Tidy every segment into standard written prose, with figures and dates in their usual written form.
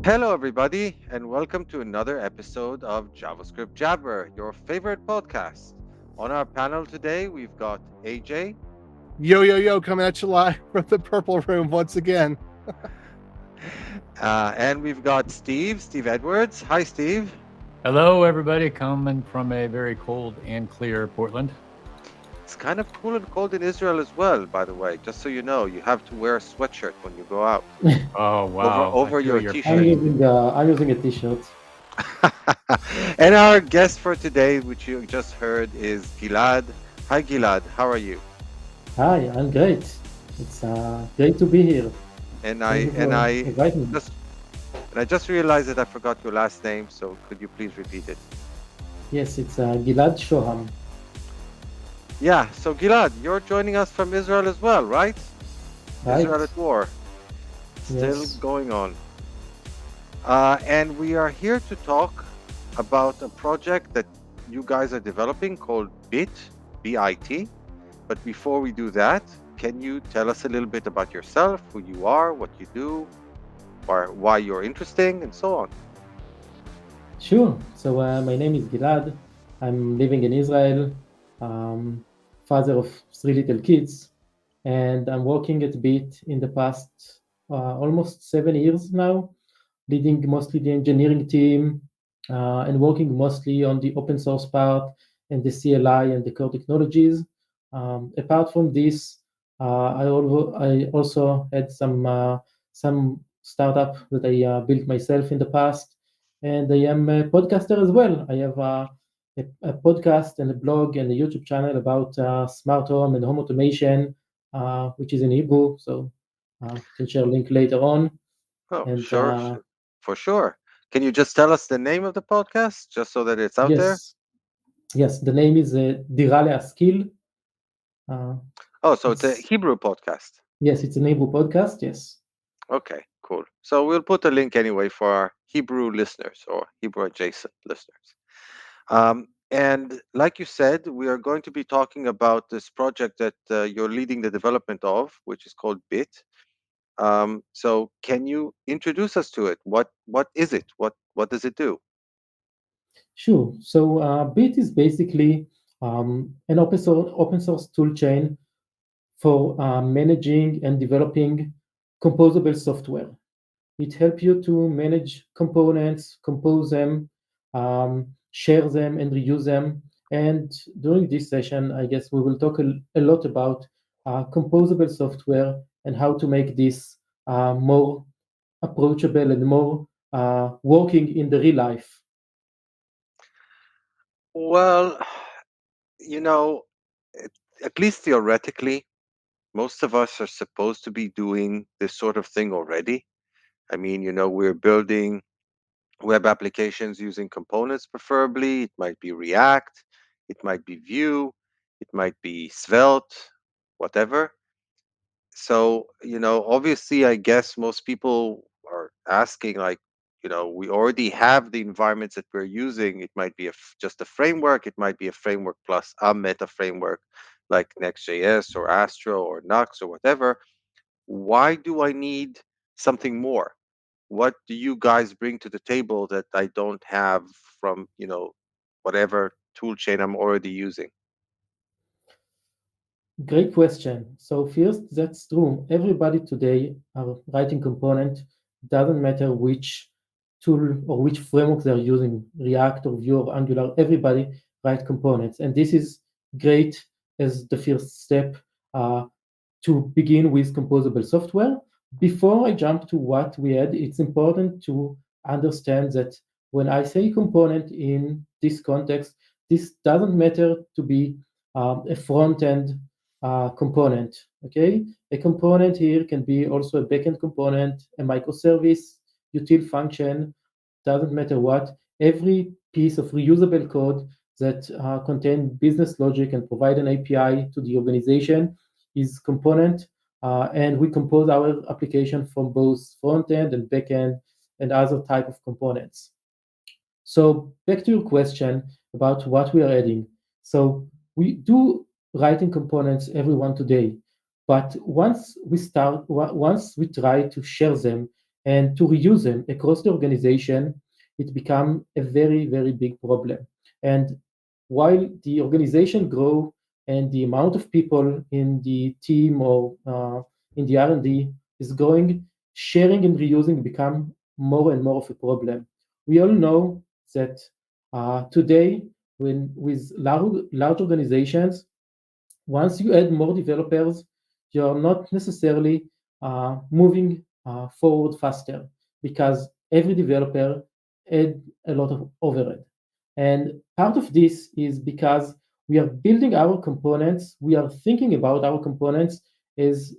Hello, everybody, and welcome to another episode of JavaScript Jabber, your favorite podcast. On our panel today, we've got AJ, Yo, yo, yo, coming at you live from the Purple Room once again. and we've got Steve Edwards. Hi, Steve. Hello, everybody, coming from a very cold and clear Portland. It's kind of cool and cold in Israel as well, by the way. Just so you know, you have to wear a sweatshirt when you go out Oh, wow. over I feel your your t-shirt. pain. I'm using a t-shirt. And our guest for today, which you just heard, is Gilad. Hi, Gilad. How are you? Hi, I'm great. It's great to be here. And Thank you for I inviting me. just And I just realized that I forgot your last name, so could you please repeat it? Yes, it's Gilad Shoham. Yeah, so Gilad, you're joining us from Israel as well, right? Right? Israel at war, still Yes. going on. And we are here to talk about a project that you guys are developing called BIT, B-I-T. But before we do that, can you tell us a little bit about yourself, who you are, what you do, or why you're interesting, and so on? Sure. So my name is Gilad. I'm living in Israel, father of three little kids, and I'm working at Bit in the past almost 7 years now, leading mostly the engineering team and working mostly on the open source part and the CLI and the core technologies. Apart from this, I also had some startup that I built myself in the past, and I am a podcaster as well. I have a podcast and a blog and a YouTube channel about smart home and home automation, which is in Hebrew. So can share a link later on. Oh, And sure, for sure. Can you just tell us the name of the podcast, just so that it's out there? yes, yes, the name is Dirale Skill. Uh, Oh, so it's a it's Hebrew podcast. yes, it's an Hebrew podcast. Yes, Okay, cool. So we'll put a link anyway for our Hebrew listeners or Hebrew adjacent listeners. And like you said, we are going to be talking about this project that you're leading the development of, which is called BIT. So can you introduce us to it? What is it? What does it do? sure. So Bit is basically an open source tool chain for managing and developing composable software. It helps you to manage components, compose them, share them, and reuse them. And during this session, I guess we will talk a lot about composable software and how to make this more approachable and more working in the real life. Well, you know, at at least theoretically, most of us are supposed to be doing this sort of thing already. I mean, we're building web applications using components, preferably. It might be React, it might be Vue, it might be Svelte, whatever. So, obviously, I guess most people are asking, like, we already have the environments that we're using. It might be just a framework, it might be a framework plus a meta framework like Next.js or Astro or Nux or whatever. Why do I need something more? What do you guys bring to the table that I don't have from, whatever tool chain I'm already using? Great question. So first, that's true. Everybody today are writing component. Doesn't matter which tool or which framework they're using, React or Vue or Angular. Everybody write components, and this is great as the first step uh, to begin with composable software. Before I jump to what we add, it's important to understand that when I say component in this context, this doesn't matter to be a front end component. Okay, a component here can be also a backend component, a microservice, util function, doesn't matter what. Every piece of reusable code that contain business logic and provide an API to the organization is component, and we compose our application from both front end and back end and other type of components. So back to your question about what we are adding. So we do writing components everyone today, but once we try to share them and to reuse them across the organization, it become a very, very big problem. And while the organization grow and the amount of people in the team or in the R&D is growing, sharing and reusing become more and more of a problem. We all know that today, when with large organizations, once you add more developers, you are not necessarily moving forward faster because every developer add a lot of overhead. And part of this is because we are building our components, we are thinking about our components as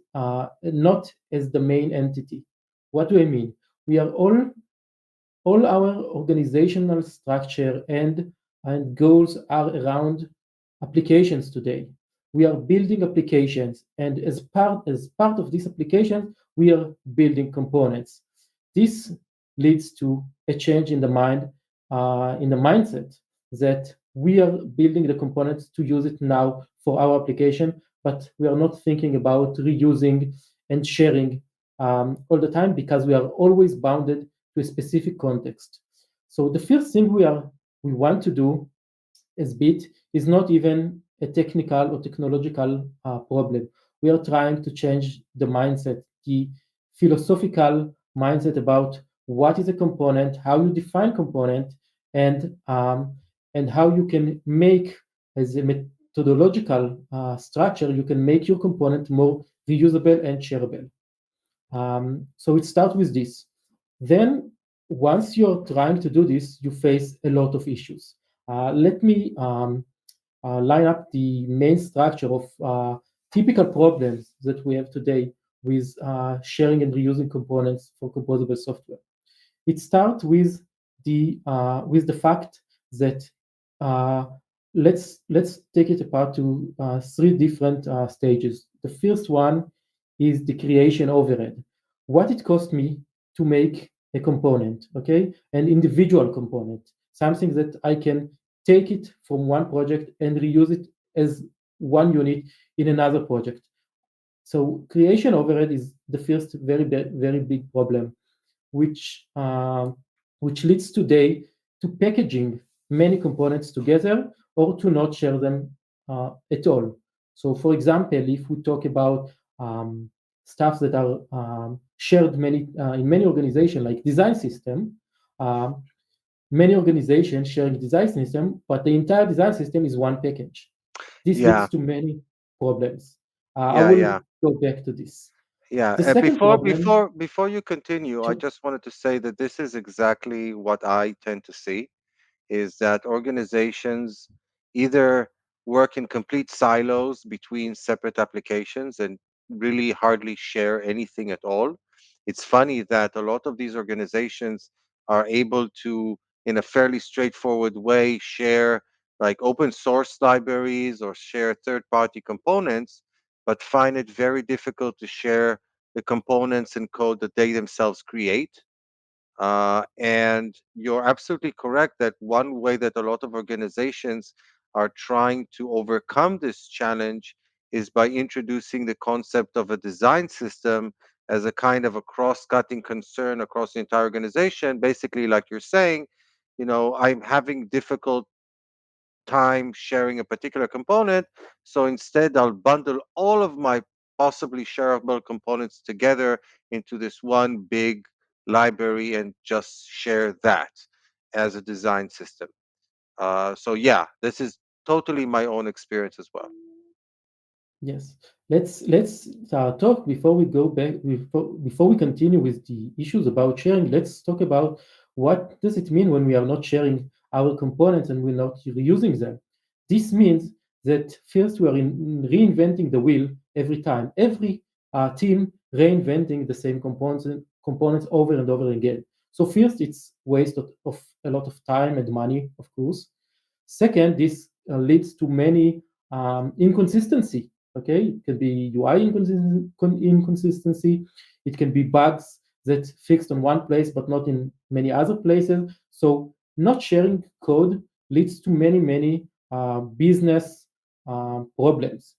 not as the main entity. What do I mean? We are all our organizational structure and goals are around applications today. We are building applications, and as part of these applications, we are building components. This leads to a change in the mindset that we are building the components to use it now for our application, but we are not thinking about reusing and sharing all the time because we are always bounded to a specific context. So the first thing we want to do as Bit is not even a technical or technological problem. We are trying to change the mindset, the philosophical mindset about what is a component, how you define component, and and how you can make as a methodological structure, you can make your component more reusable and shareable. So it starts with this. Then, once you're trying to do this, you face a lot of issues. Let me line up the main structure of typical problems that we have today with sharing and reusing components for composable software. It starts with the fact that uh, let's take it apart to three different stages. The first one is the creation overhead. What it cost me to make a component, okay, an individual component, something that I can take it from one project and reuse it as one unit in another project. So creation overhead is the first very big problem, which which leads today to packaging many components together or to not share them at all. So, for example, if we talk about stuff that are shared in many organizations, like design system, um, many organizations sharing design system, but the entire design system is one package. This Yeah, leads to many problems. I yeah, will yeah. go back to this. Yeah, The second problem, before you continue, I sure. just wanted to say that this is exactly what I tend to see, is that organizations either work in complete silos between separate applications and really hardly share anything at all. It's funny that a lot of these organizations are able to, in a fairly straightforward way, share like open source libraries or share third party components, but find it very difficult to share the components and code that they themselves create. And you're absolutely correct that one way that a lot of organizations are trying to overcome this challenge is by introducing the concept of a design system as a kind of a cross-cutting concern across the entire organization. Basically, like you're saying, I'm having difficult time sharing a particular component. So instead, I'll bundle all of my possibly shareable components together into this one big library and just share that as a design system. So yeah, this is totally my own experience as well. Yes, let's talk before we go back before we continue with the issues about sharing. Let's talk about what does it mean when we are not sharing our components and we're not reusing them. This means that first we are reinventing the wheel every time. Every team reinventing the same components over and over again. So first, it's waste of a lot of time and money, of course. Second, this leads to many inconsistency. Okay, it can be UI inconsistency. It can be bugs that fixed on one place but not in many other places. So not sharing code leads to many business problems,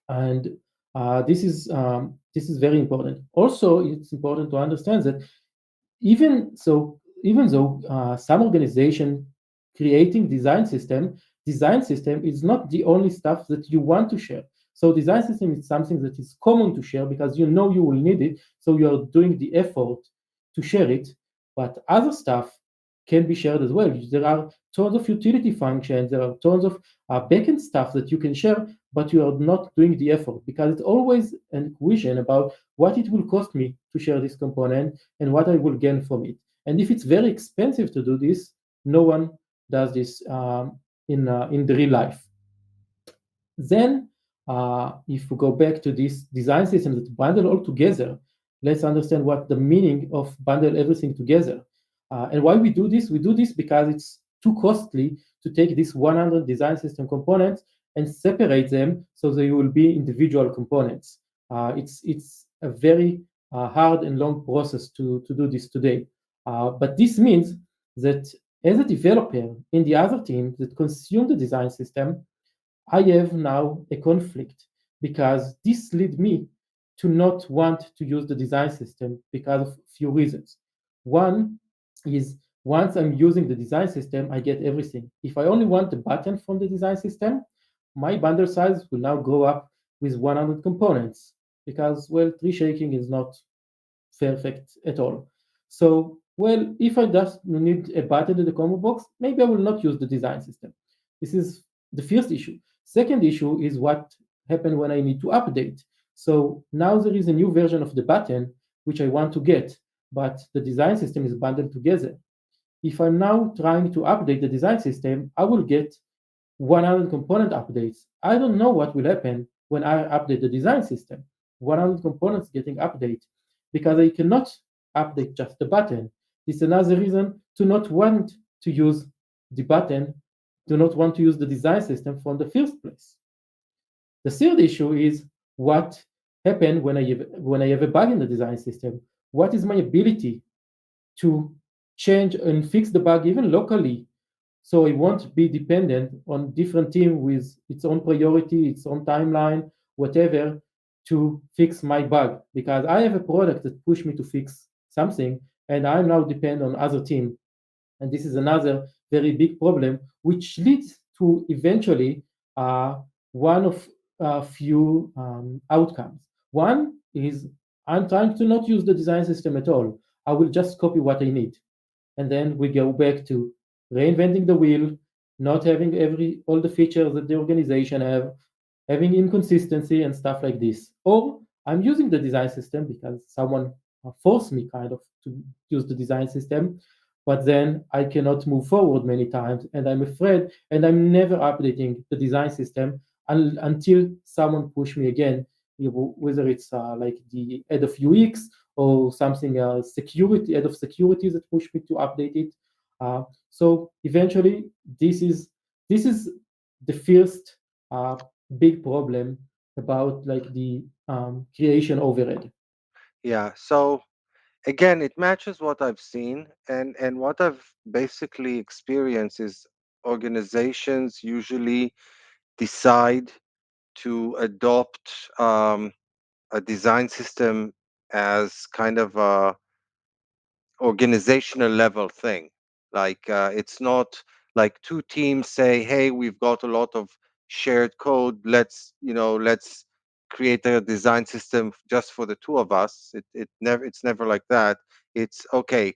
and this is very important. Also, it's important to understand that even though some organization creating design system is not the only stuff that you want to share. So design system is something that is common to share because you know you will need it, so you are doing the effort to share it. But other stuff can be shared as well. There are tons of utility functions, there are tons of backend stuff that you can share, but you are not doing the effort because it's always an equation about what it will cost me to share this component and what I will gain from it. And if it's very expensive to do this, no one does this in the real life. Then, if we go back to this design system that bundle all together, let's understand what the meaning of bundle everything together. And why we do this? We do this because it's too costly to take these 100 design system components and separate them so they will be individual components. It's a very hard and long process to do this today. But this means that as a developer in the other team that consume the design system, I have now a conflict because this led me to not want to use the design system because of few reasons. One is once I'm using the design system, I get everything. If I only want the button from the design system, my bundle size will now go up with 100 components because, well, tree shaking is not perfect at all. So, well, if I just need a button in the combo box, maybe I will not use the design system. This is the first issue. Second issue is what happened when I need to update. So now there is a new version of the button which I want to get, but the design system is bundled together. If I'm now trying to update the design system, I will get 100 component updates. I don't know what will happen when I update the design system. 100 components getting update because I cannot update just the button. This is another reason to not want to use the button, to not want to use the design system from the first place. The third issue is what happened when I have a bug in the design system. What is my ability to change and fix the bug even locally so it won't be dependent on different team with its own priority, its own timeline, whatever, to fix my bug because I have a product that push me to fix something and I'm now depend on other team. And this is another very big problem which leads to eventually one of a few outcomes. One is I'm trying to not use the design system at all. I will just copy what I need, and then we go back to reinventing the wheel, not having every all the features that the organization have, having inconsistency and stuff like this. Or I'm using the design system because someone forced me kind of to use the design system, but then I cannot move forward many times, and I'm afraid, and I'm never updating the design system until someone push me again, whether it's like the head of UX or something else, security, head of security that push me to update it. So eventually, this is the first uh, big problem about like the creation overhead. Yeah. So again, it matches what I've seen, and what I've basically experienced is organizations usually decide to adopt a design system as kind of a organizational level thing. Like it's not like two teams say, "Hey, we've got a lot of shared code. Let's create a design system just for the two of us." It's never like that. It's okay.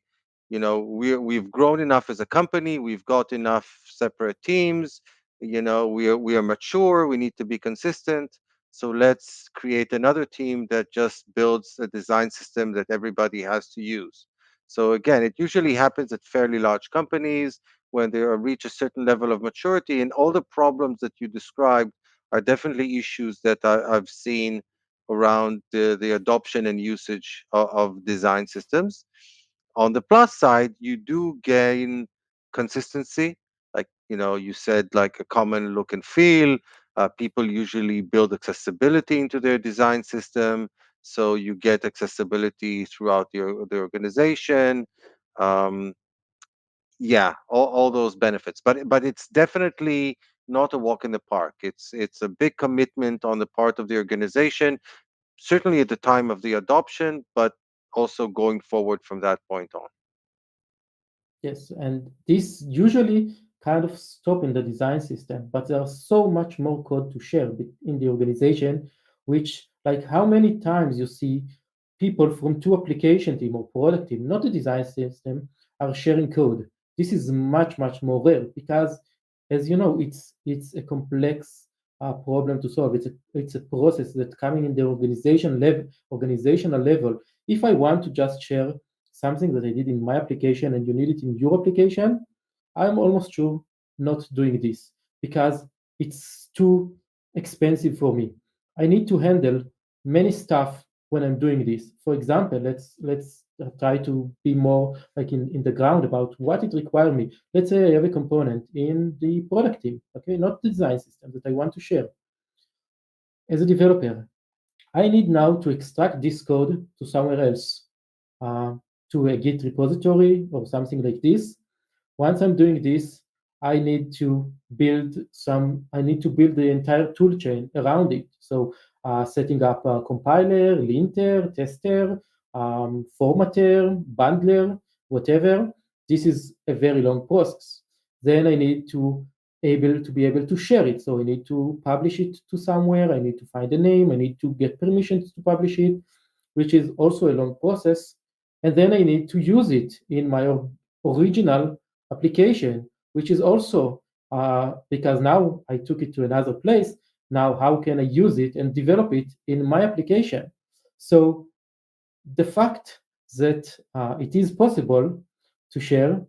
We've grown enough as a company. We've got enough separate teams. We are mature. We need to be consistent. So let's create another team that just builds a design system that everybody has to use. So again, it usually happens at fairly large companies when they reach a certain level of maturity, and all the problems that you described are definitely issues that I've seen around the adoption and usage of design systems. On the plus side, you do gain consistency, like you said, like a common look and feel. People usually build accessibility into their design system, so you get accessibility throughout the organization. um, yeah, all those benefits, but it's definitely not a walk in the park. It's a big commitment on the part of the organization, certainly at the time of the adoption, but also going forward from that point on. Yes, and this usually kind of stop in the design system, but there's so much more code to share in the organization, which like how many times you see people from two application team or product team, not the design system, are sharing code. This is much, much more rare because as you know, it's a complex problem to solve. It's a process that coming in the organizational level. If I want to just share something that I did in my application and you need it in your application, I'm almost sure not doing this because it's too expensive for me. I need to handle many stuff when I'm doing this. For example, let's try to be more like in the ground about what it requires me. Let's say I have a component in the product team, okay, not the design system that I want to share. As a developer, I need now to extract this code to somewhere else, uh, to a Git repository or something like this. Once I'm doing this, I need to build the entire tool chain around it. So setting up a compiler, linter, tester, formatter, bundler, whatever. This is a very long process. Then I need to be able to share it. So I need to publish it to somewhere. I need to find a name. I need to get permissions to publish it, which is also a long process. And then I need to use it in my original application, which is also because now I took it to another place. Now, how can I use it and develop it in my application? So the fact that it is possible to share,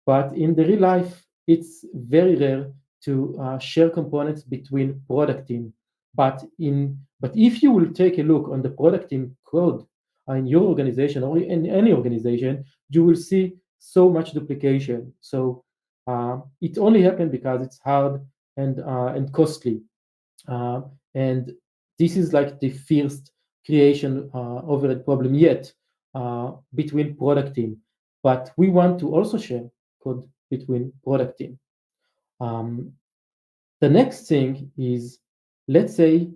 but in the real life, it's very rare to share components between product team. But if you will take a look on the product team code in your organization or in any organization, you will see so much duplication. So it only happened because it's hard and costly. Uh, and this is like the first creation overhead problem yet between product team. But we want to also share code between product team. Um, the next thing is, let's say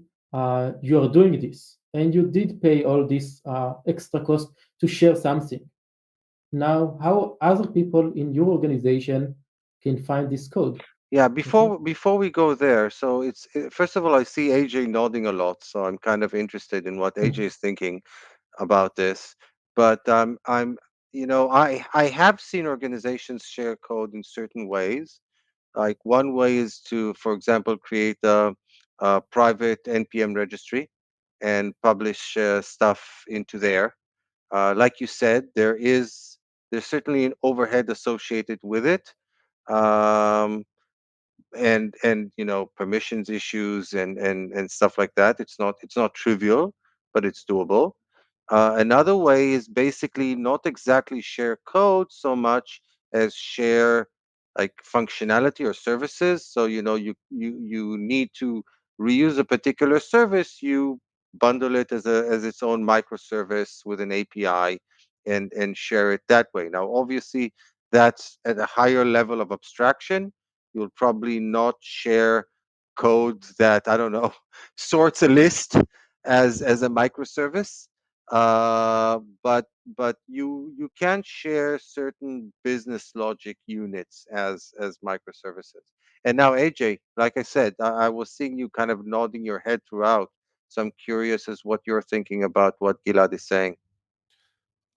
you are doing this and you did pay all this extra cost to share something. Now, how other people in your organization can find this code? Yeah, Okay. before we go there, so first of all, I see AJ nodding a lot, so I'm kind of interested in what AJ is thinking about this. But I have seen organizations share code in certain ways. Like one way is to, for example, create a private NPM registry and publish stuff into there. Like you said, there's certainly an overhead associated with it. Um, and permissions issues and stuff like that. It's not trivial, but it's doable. Another way is basically not exactly share code so much as share like functionality or services. So you need to reuse a particular service, you bundle it as its own microservice with an API and share it that way. Now, obviously, that's at a higher level of abstraction. You'll probably not share code that, I don't know, sorts a list as a microservice, but you can share certain business logic units as microservices. And now, AJ, like I said, I was seeing you kind of nodding your head throughout, so I'm curious as what you're thinking about what Gilad is saying.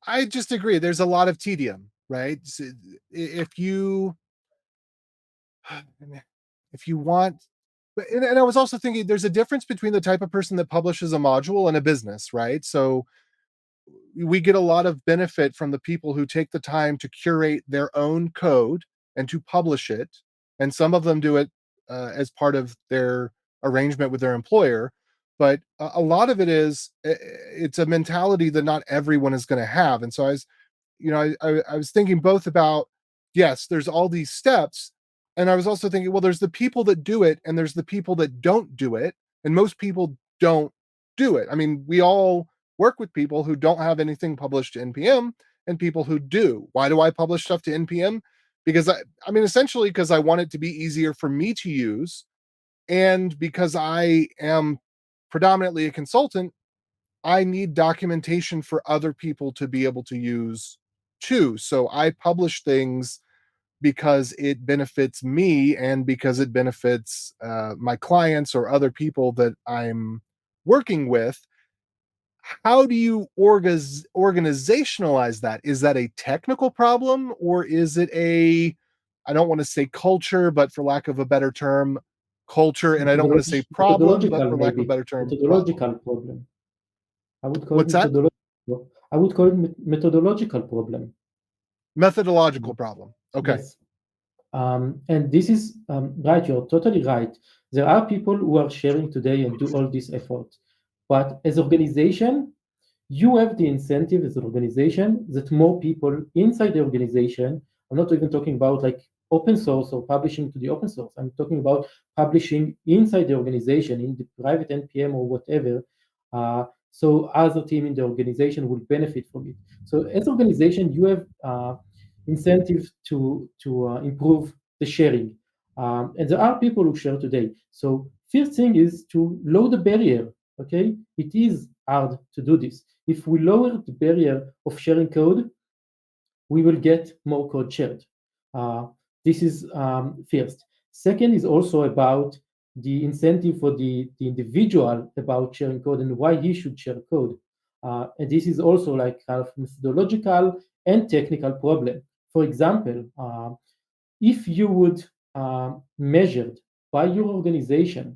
I just agree. There's a lot of tedium, right? If you if you want, and I was also thinking there's a difference between the type of person that publishes a module and a business, right? So we get a lot of benefit from the people who take the time to curate their own code and to publish it. And some of them do it as part of their arrangement with their employer. But a lot of it is it's a mentality that not everyone is going to have. And so I was thinking both about, yes, there's all these steps. And I was also thinking, well, there's the people that do it and there's the people that don't do it. And most people don't do it. I mean, we all work with people who don't have anything published to NPM and people who do. Why do I publish stuff to NPM? Because I mean, essentially because I want it to be easier for me to use. And because I am predominantly a consultant, I need documentation for other people to be able to use too. So I publish things because it benefits me and because it benefits my clients or other people that I'm working with. How do you organizationalize that? Is that a technical problem, or is it a, I don't want to say culture, but for lack of a better term, culture, and I don't want to say problem, but Methodological, for lack of a maybe better term, problem. methodological problem. I would call it What's that? methodological. I would call it methodological problem. Methodological problem. Okay. Yes. And this is right, you're totally right. There are people who are sharing today and do all this effort. But as organization, you have the incentive as an organization that more people inside the organization, I'm not even talking about like open source or publishing to the open source. I'm talking about publishing inside the organization, in the private NPM or whatever. So other team in the organization will benefit from it. So as organization, you have incentive to improve the sharing. And there are people who share today. So first thing is to lower the barrier. Okay, it is hard to do this. If we lower the barrier of sharing code, we will get more code shared. Uh, this is first. Second is also about the incentive for the individual about sharing code and why he should share code. And this is also like kind of methodological and technical problem. For example, if you would measured by your organization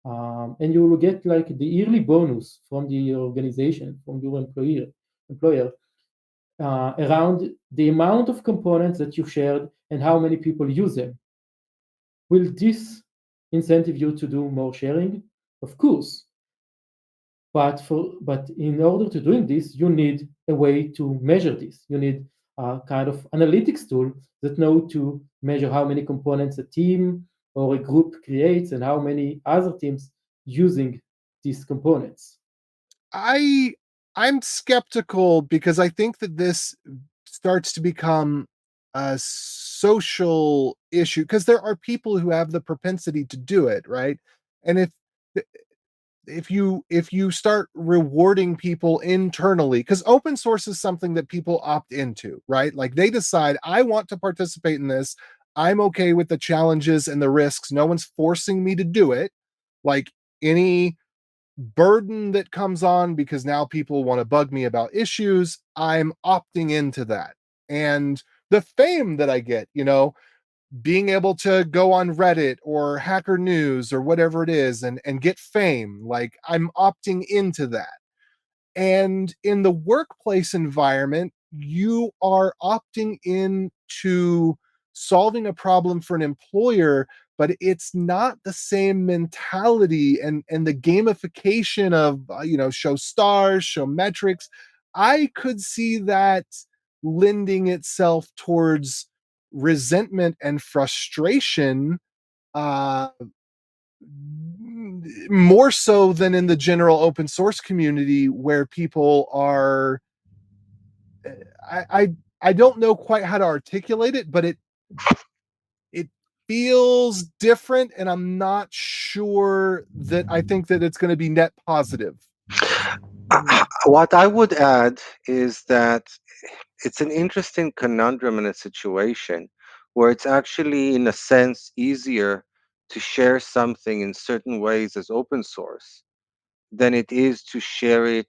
and you will get like the yearly bonus from the organization, from your employer, around the amount of components that you shared and how many people use them. Will this incentive you to do more sharing? Of course. But in order to doing this, you need a way to measure this. You need a kind of analytics tool that know to measure how many components a team or a group creates and how many other teams using these components. I I'm skeptical because I think that this starts to become a social issue because there are people who have the propensity to do it, right? And if you start rewarding people internally, because open source is something that people opt into, right? Like they decide, I want to participate in this. I'm okay with the challenges and the risks. No one's forcing me to do it. Like any burden that comes on because now people want to bug me about issues, I'm opting into that. And the fame that I get, being able to go on Reddit or Hacker News or whatever it is and get fame, like I'm opting into that. And in the workplace environment, you are opting in to solving a problem for an employer, but it's not the same mentality and the gamification of show stars, show metrics. I could see that lending itself towards resentment and frustration, uh more so than in the general open source community where people are, I don't know quite how to articulate it, but it feels different, and I'm not sure that I think that it's going to be net positive. What I would add is that it's an interesting conundrum in a situation where it's actually, in a sense, easier to share something in certain ways as open source than it is to share it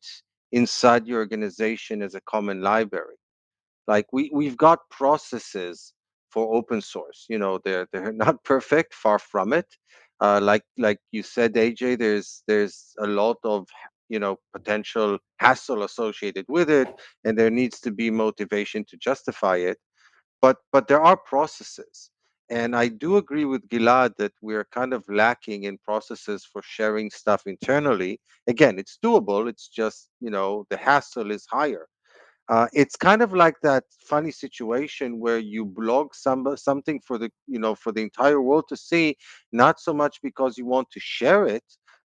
inside your organization as a common library. Like we've got processes for open source. They're not perfect, far from it. Like you said, AJ, there's a lot of potential hassle associated with it, and there needs to be motivation to justify it. But there are processes. And I do agree with Gilad that we're kind of lacking in processes for sharing stuff internally. Again, it's doable. It's just, the hassle is higher. It's kind of like that funny situation where you blog something for the entire world to see, not so much because you want to share it,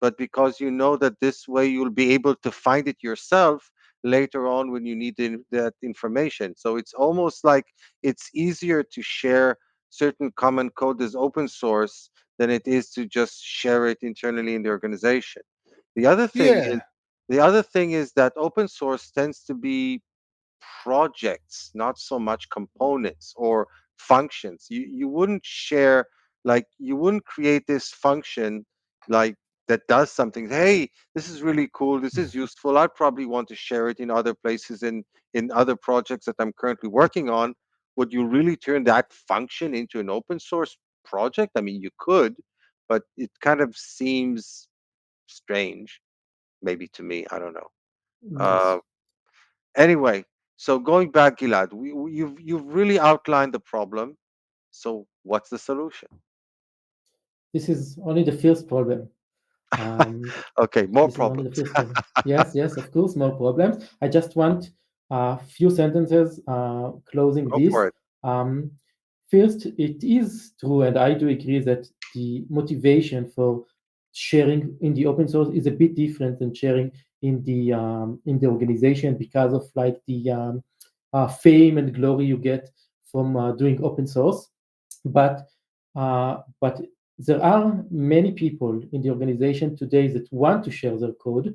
but because you know that this way you'll be able to find it yourself later on when you need that information. So it's almost like it's easier to share certain common code as open source than it is to just share it internally in the organization. The other thing is Yeah. The other thing is that open source tends to be projects, not so much components or functions. You wouldn't share, like you wouldn't create this function like that does something. Hey, this is really cool. This is useful. I probably want to share it in other places, in other projects that I'm currently working on. Would you really turn that function into an open source project? I mean, you could, but it kind of seems strange, maybe to me. I don't know. Uh, Yes. Anyway, so going back, Gilad, you've really outlined the problem. So what's the solution? This is only the first problem. Um, Okay, more this is only the problems. first problem. Yes, yes, of course, more problems. I just want a few sentences closing Go for this. it. Um, First, it is true, and I do agree that the motivation for sharing in the open source is a bit different than sharing in the organization because of like the fame and glory you get from doing open source. But there are many people in the organization today that want to share their code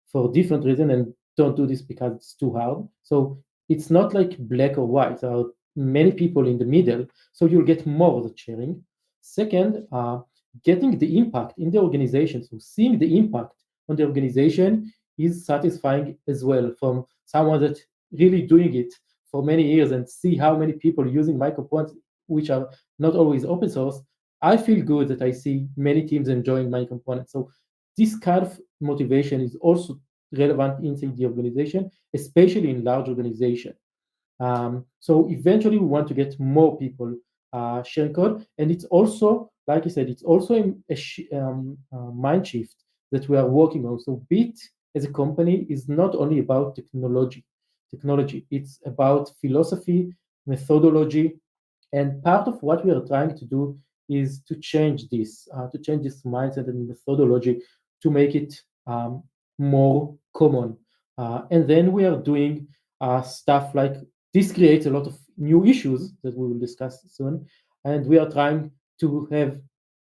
for different reasons and don't do this because it's too hard. So it's not like black or white. There are many people in the middle, so you'll get more of the sharing. Second, getting the impact in the organization, so seeing the impact on the organization is satisfying as well from someone that really doing it for many years and see how many people using my components, which are not always open source. I feel good that I see many teams enjoying my components. So this kind of motivation is also relevant inside the organization, especially in large organization. So eventually, we want to get more people sharing code, and it's also, like I said, it's also a mind shift that we are working on. So Bit as a company is not only about technology. It's about philosophy, methodology, and part of what we are trying to do is to change this mindset and methodology to make it more common. And then we are doing stuff like this creates a lot of new issues that we will discuss soon, and we are trying to have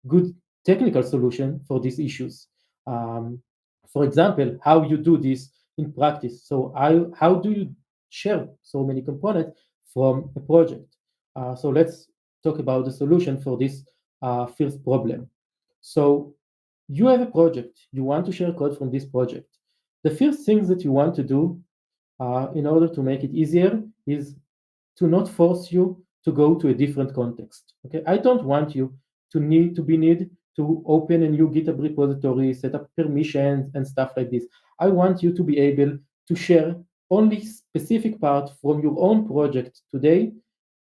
good technical solution for these issues. Um, for example, how you do this in practice. So how do you share so many components from a project? So let's talk about the solution for this first problem. So you have a project, you want to share code from this project. The first things that you want to do in order to make it easier is to not force you to go to a different context. Okay, I don't want you to need to open a new GitHub repository, set up permissions and stuff like this. I want you to be able to share only specific part from your own project today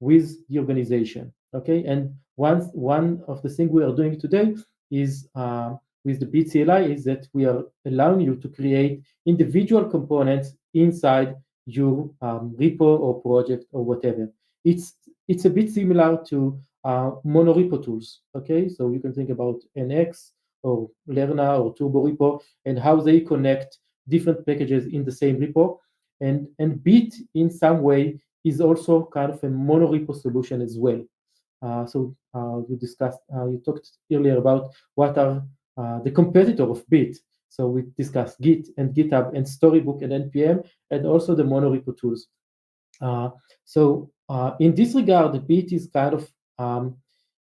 with the organization. Okay, and one of the things we are doing today is with the BitCLI is that we are allowing you to create individual components inside your repo or project or whatever. It's a bit similar to monorepo tools. Okay, so you can think about NX or Lerna or Turbo Repo and how they connect different packages in the same repo. And Bit in some way is also kind of a monorepo solution as well. You talked earlier about what are the competitor of Bit. So we discussed Git and GitHub and Storybook and NPM and also the monorepo tools. In this regard, the Bit is kind of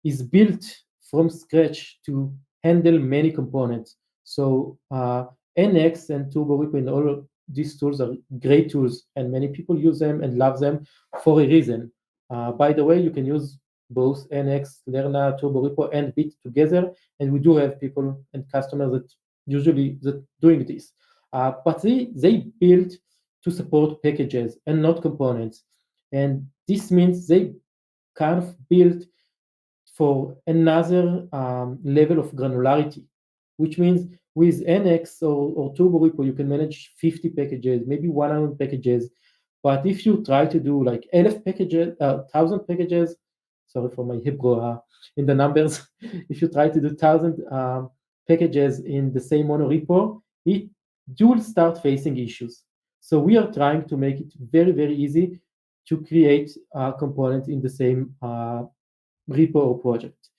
is built from scratch to handle many components. So NX and Turbo and all these tools are great tools, and many people use them and love them for a reason. By the way, you can use both NX, Lerna, Turbo and Bit together, and we do have people and customers that doing this. But they build to support packages and not components. And this means they kind of build for another level of granularity, which means with NX or Turbo Repo, you can manage 50 packages, maybe 100 packages. But if you try to do like 1,000 packages, 1,000 packages, sorry for my Hebrew in the numbers, if you try to do 1,000 packages in the same monorepo, you will start facing issues. So we are trying to make it very, very easy to create components in the same repo or project.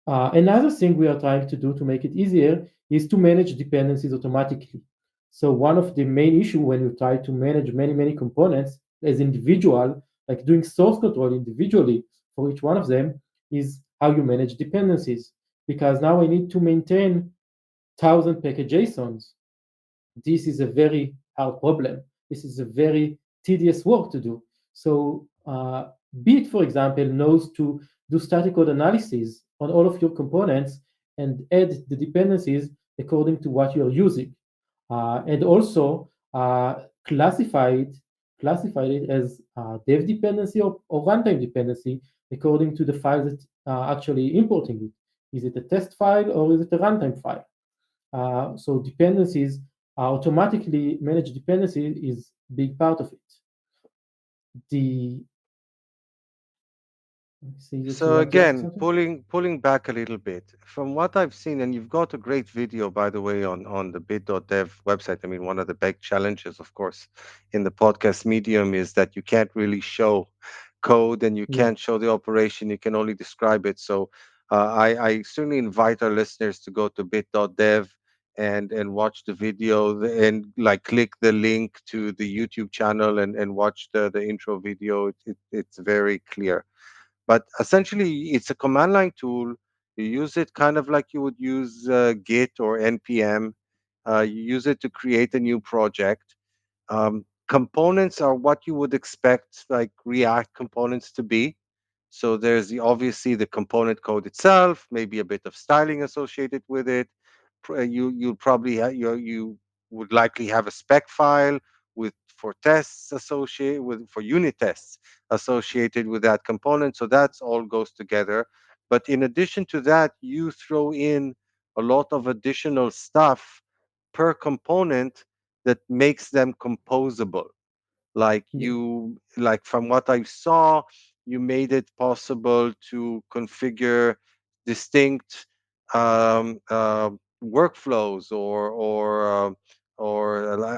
Another thing we are trying to do to make it easier is to manage dependencies automatically. So one of the main issue when you try to manage many components as individual, like doing source control individually for each one of them, is how you manage dependencies. Because now I need to maintain 1,000 package JSONs. This is a very hard problem. This is a very tedious work to do. So Bit, for example, knows to do static code analysis on all of your components and add the dependencies according to what you're using. And also classify it as dev dependency or runtime dependency according to the file that actually importing it. Is it a test file or is it a runtime file? So dependencies, automatically managed dependency is a big part of it. The Let me see that you So want to ask again, something. pulling back a little bit from what I've seen, and you've got a great video, by the way, on the bit.dev website. I mean, one of the big challenges, of course, in the podcast medium is that you can't really show code and you Yeah. can't show the operation. You can only describe it. So I certainly invite our listeners to go to bit.dev and watch the video and like click the link to the YouTube channel and watch the intro video. It's very clear, but essentially it's a command line tool. You use it kind of like you would use Git or npm. You use it to create a new project. Components are what you would expect like React components to be. So there's obviously the component code itself, maybe a bit of styling associated with it. You'll probably you would likely have a spec file with for tests associated with for unit tests associated with that component. So that's all goes together. But in addition to that, you throw in a lot of additional stuff per component that makes them composable. Like Yeah. like from what I saw, you made it possible to configure distinct workflows or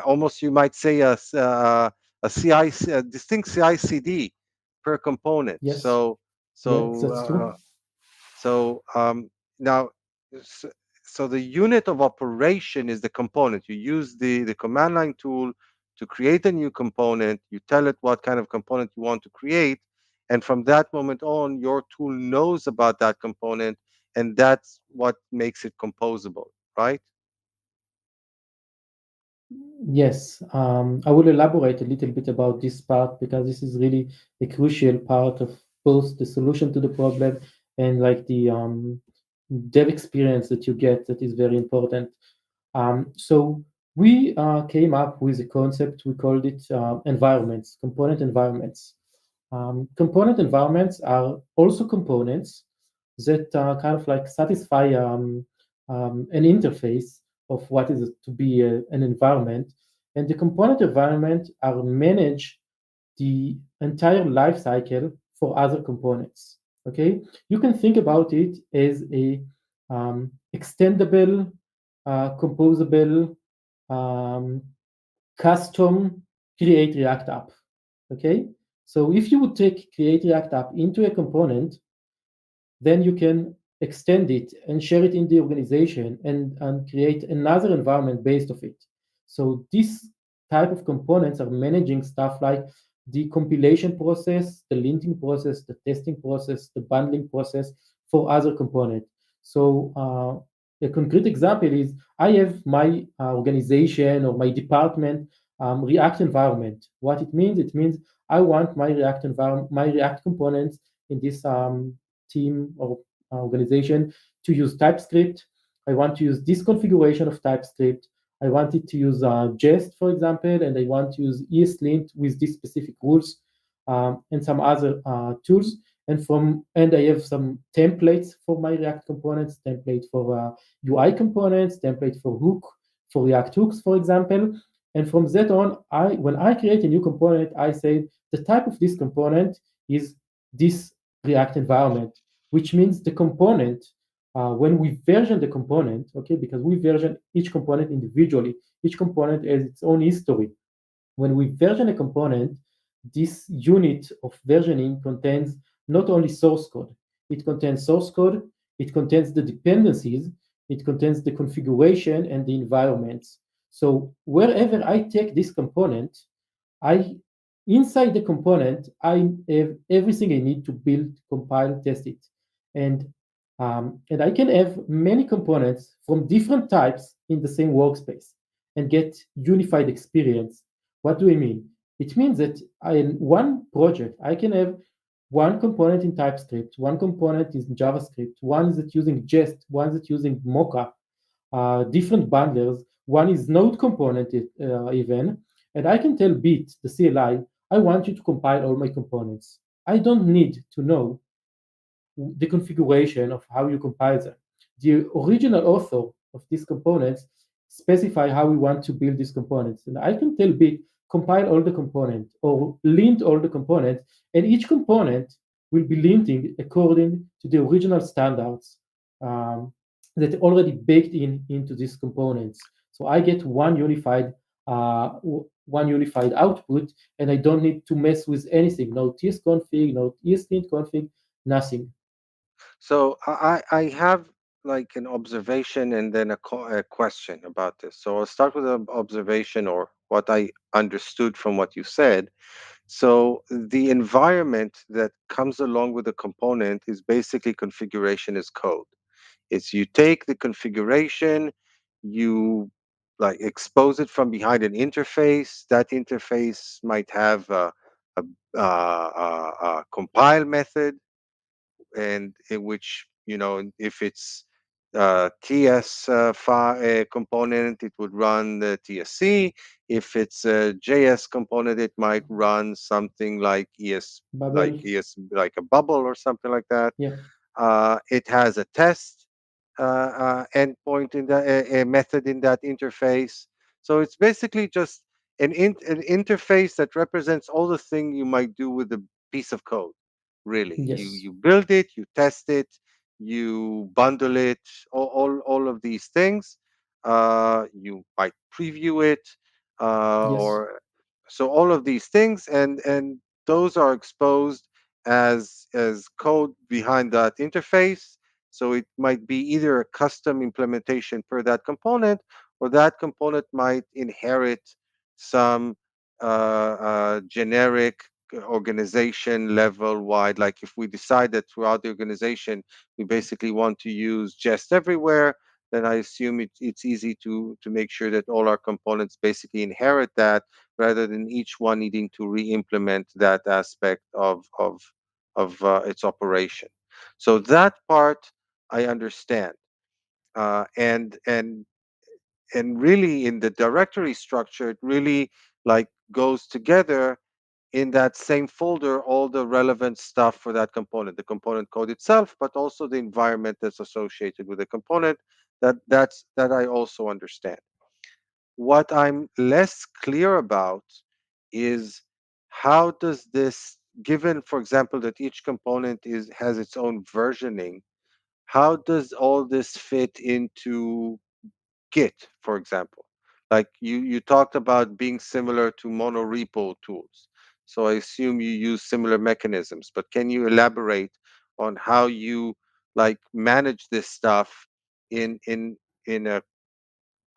almost you might say a a distinct CI/CD per component. Yes. Yes, that's true. So now, s- so the unit of operation is the component. You use the command line tool to create a new component. You tell it what kind of component you want to create. And from that moment on, your tool knows about that component. And that's what makes it composable, right? Yes, I will elaborate a little bit about this part because this is really a crucial part of both the solution to the problem and like the dev experience that you get that is very important. So we came up with a concept, we called it environments, component environments. Component environments are also components that kind of like satisfy an interface of what is to be an environment. And the component environment are manage the entire life cycle for other components. Okay, you can think about it as a extendable, composable, um, custom create React app. Okay, so if you would take create React app into a component, then you can extend it and share it in the organization and create another environment based of it. So this type of components are managing stuff like the compilation process, the linting process, the testing process, the bundling process for other component. So a concrete example is I have my organization or my department React environment. What it means I want my React environment, my React components in this team or organization to use TypeScript. I want to use this configuration of TypeScript. I want it to use Jest, for example, and I want to use ESLint with these specific rules and some other tools. And I have some templates for my React components, template for UI components, template for React hooks, for example. And from that on, when I create a new component, I say the type of this component is this React environment, which means the component, when we version the component, okay, because we version each component individually, each component has its own history. When we version a component, this unit of versioning contains not only source code, it contains the dependencies, it contains the configuration and the environments. So wherever I take this component, I inside the component I have everything I need to build, compile, test it, and and I can have many components from different types in the same workspace and get unified experience. What do I mean? It means that in one project I can have one component in TypeScript, one component is in JavaScript, one is that using Jest, one is using Mockup, different bundlers. One is node component even, and I can tell Bit, the CLI, I want you to compile all my components. I don't need to know the configuration of how you compile them. The original author of these components specify how we want to build these components. And I can tell Bit, compile all the components or lint all the components, and each component will be linting according to the original standards um, that already baked in into these components. So I get uh, one unified output, and I don't need to mess with anything. No tsconfig, no eslint config, nothing. So I have like an observation and then a question about this. So I'll start with an observation or what I understood from what you said. So the environment that comes along with the component is basically configuration as code. It's you take the configuration, you like expose it from behind an interface. That interface might have a compile method, and in which, if it's TS component, it would run the TSC. If it's a JS component, it might run something like Bubble, like a bubble or something like that. yeah, It has a test endpoint in a method in that interface. So it's basically just an interface that represents all the thing you might do with a piece of code. Really, yes, you build it, you test it, you bundle it, all of these things. You might preview it, yes, or so all of these things, and those are exposed as code behind that interface. So it might be either a custom implementation per that component, or that component might inherit some generic organization level wide. Like if we decide that throughout the organization we basically want to use Jest everywhere, then I assume it's easy to make sure that all our components basically inherit that, rather than each one needing to re-implement that aspect of its operation. So that part I understand, and really in the directory structure, it really like goes together in that same folder, all the relevant stuff for that component, the component code itself, but also the environment that's associated with the component. That I also understand. What I'm less clear about is how does this, given for example that each component is has its own versioning, how does all this fit into Git, for example? Like you talked about being similar to monorepo tools. So I assume you use similar mechanisms, but can you elaborate on how you like manage this stuff in a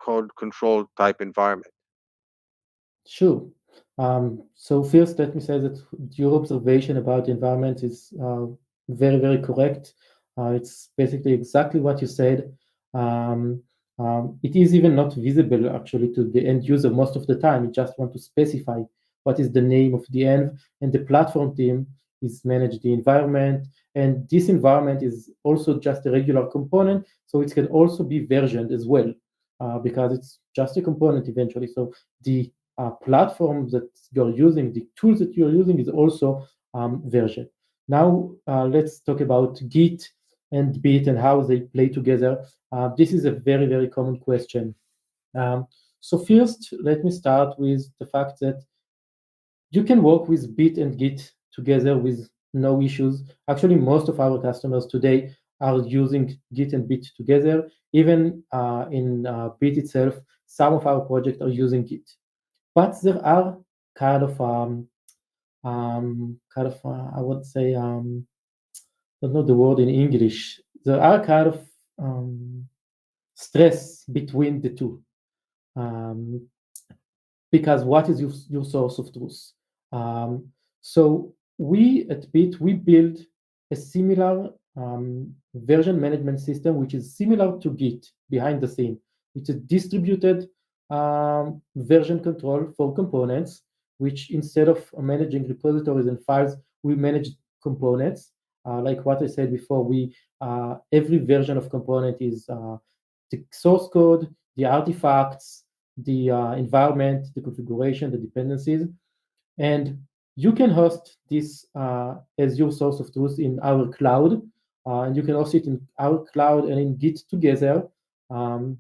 code control type environment? sure. So first, let me say that your observation about the environment is very, very correct. It's basically exactly what you said. Um, it is even not visible actually to the end user most of the time. You just want to specify what is the name of the env, and the platform team is manage the environment. And this environment is also just a regular component, so it can also be versioned as well, because it's just a component eventually. So the platform that you're using, the tools that you're using is also version. Now let's talk about Git and Bit and how they play together. This is a very, very common question. Um, so first, let me start with the fact that you can work with Bit and Git together with no issues. Actually, most of our customers today are using Git and Bit together. Even in Bit itself, some of our projects are using Git. But there are kind of I would say I don't know the word in English. There are kind of stress between the two. um, because what is your source of truth? So we at Bit, we build a similar version management system, which is similar to Git behind the scene. It's a distributed version control for components, which instead of managing repositories and files, we manage components. Like what I said before, we every version of component is the source code, the artifacts, the environment, the configuration, the dependencies, and you can host this as your source of truth in our cloud, and you can host it in our cloud and in Git together. And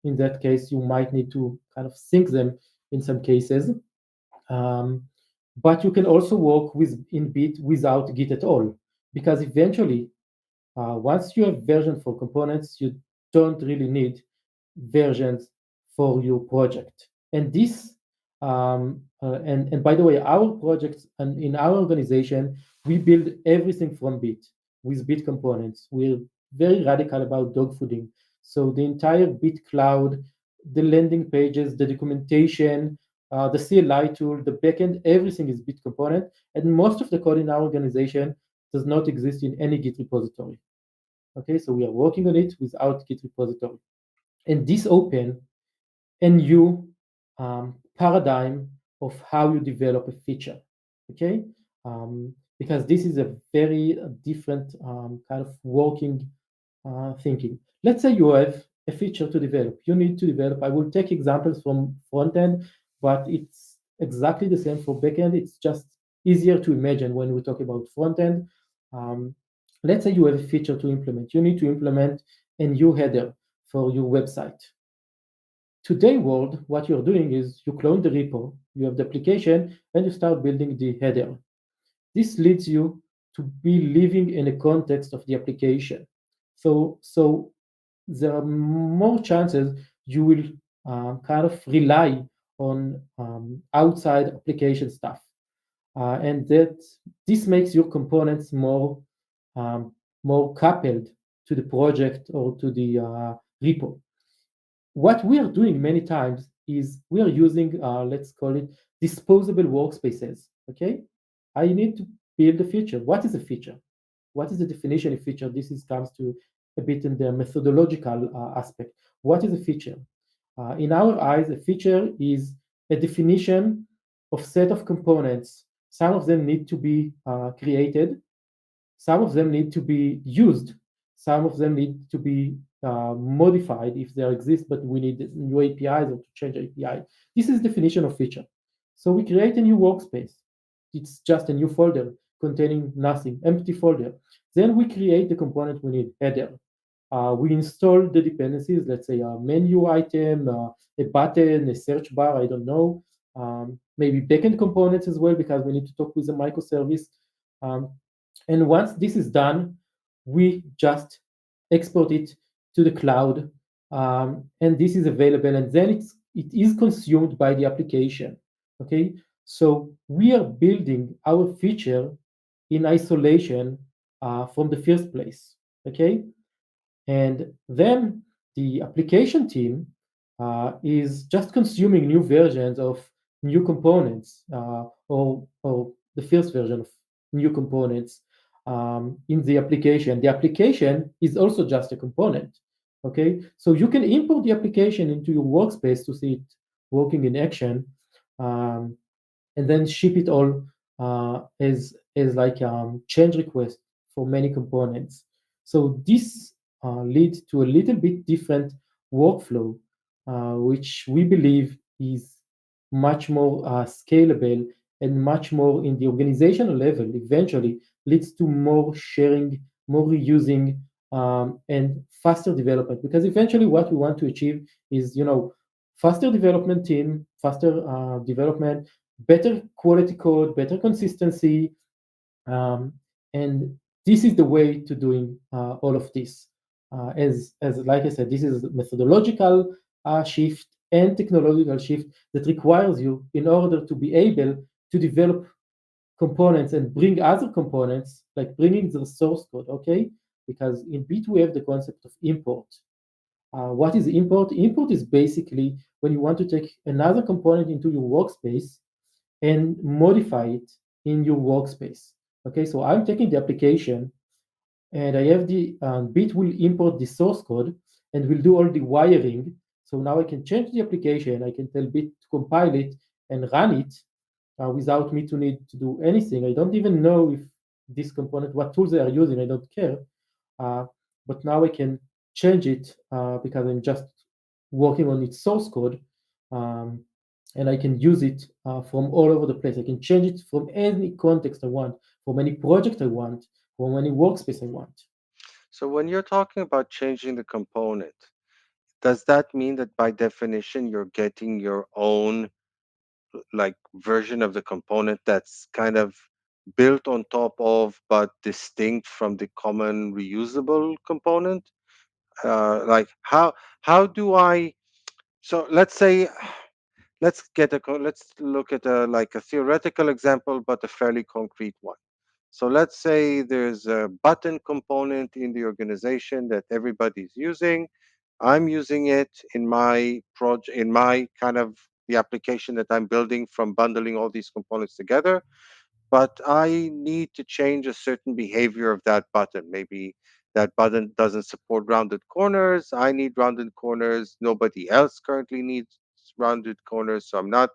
in that case, you might need to kind of sync them in some cases. Um, but you can also work with in Bit without Git at all, because eventually once you have version for components, you don't really need versions for your project. And this, and by the way, our projects and in our organization, we build everything from Bit with Bit components. We're very radical about dogfooding. So the entire Bit cloud, the landing pages, the documentation, the CLI tool, the backend, everything is Bit component. And most of the code in our organization does not exist in any Git repository. Okay, so we are working on it without Git repository. And this open a new paradigm of how you develop a feature. Okay, because this is a very different kind of working thinking. Let's say you have a feature to develop. You need to develop. I will take examples from front end, but it's exactly the same for backend. It's just easier to imagine when we talk about front end. Um, let's say you have a feature to implement. You need to implement a new header for your website. Today world, what you're doing is you clone the repo, you have the application, and you start building the header. This leads you to be living in a context of the application. So there are more chances you will kind of rely on outside application stuff, and that this makes your components um, more coupled to the project or to the repo. What we are doing many times is we are using, let's call it disposable workspaces. Okay, I need to build a feature. What is a feature? What is the definition of feature? This is comes to a bit in the methodological aspect. What is a feature? In our eyes, a feature is a definition of set of components. Some of them need to be created, some of them need to be used. Some of them need to be modified if they exist, but we need new APIs or to change API. This is definition of feature. So we create a new workspace. It's just a new folder containing nothing, empty folder. Then we create the component we need, header. We install the dependencies, let's say a menu item, a button, a search bar, I don't know. Maybe backend components as well, because we need to talk with a microservice. Um, and once this is done, we just export it to the cloud, and this is available. And then it is consumed by the application. Okay, so we are building our feature in isolation from the first place. Okay, and then the application team is just consuming new versions of new components or the first version of new components in the application. The application is also just a component. Okay, so you can import the application into your workspace to see it working in action, um, and then ship it all as like change request for many components. So this leads to a little bit different workflow, which we believe is much more scalable and much more in the organizational level. Eventually, leads to more sharing, more reusing, and faster development. Because eventually, what we want to achieve is, faster development team, faster development, better quality code, better consistency, um, and this is the way to doing all of this. As like I said, this is a methodological shift and technological shift that requires you, in order to be able to develop components and bring other components, like bringing the source code. Okay, because in Bit we have the concept of import. What is import? Import is basically when you want to take another component into your workspace and modify it in your workspace. Okay, so I'm taking the application and I have the Bit will import the source code and will do all the wiring. So now I can change the application. I can tell Bit to compile it and run it without me to need to do anything. I don't even know if this component, what tools they are using. I don't care. Uh, but now I can change it because I'm just working on its source code. Um, and I can use it from all over the place. I can change it from any context I want, from any project I want, from any workspace I want. So when you're talking about changing the component, does that mean that by definition you're getting your own like version of the component that's kind of built on top of but distinct from the common reusable component? Like how do I? So let's say let's look at a like a theoretical example, but a fairly concrete one. So let's say there's a button component in the organization that everybody's using. I'm using it in my project, in my kind of the application that I'm building from bundling all these components together. But I need to change a certain behavior of that button. Maybe that button doesn't support rounded corners. I need rounded corners. Nobody else currently needs rounded corners. So I'm not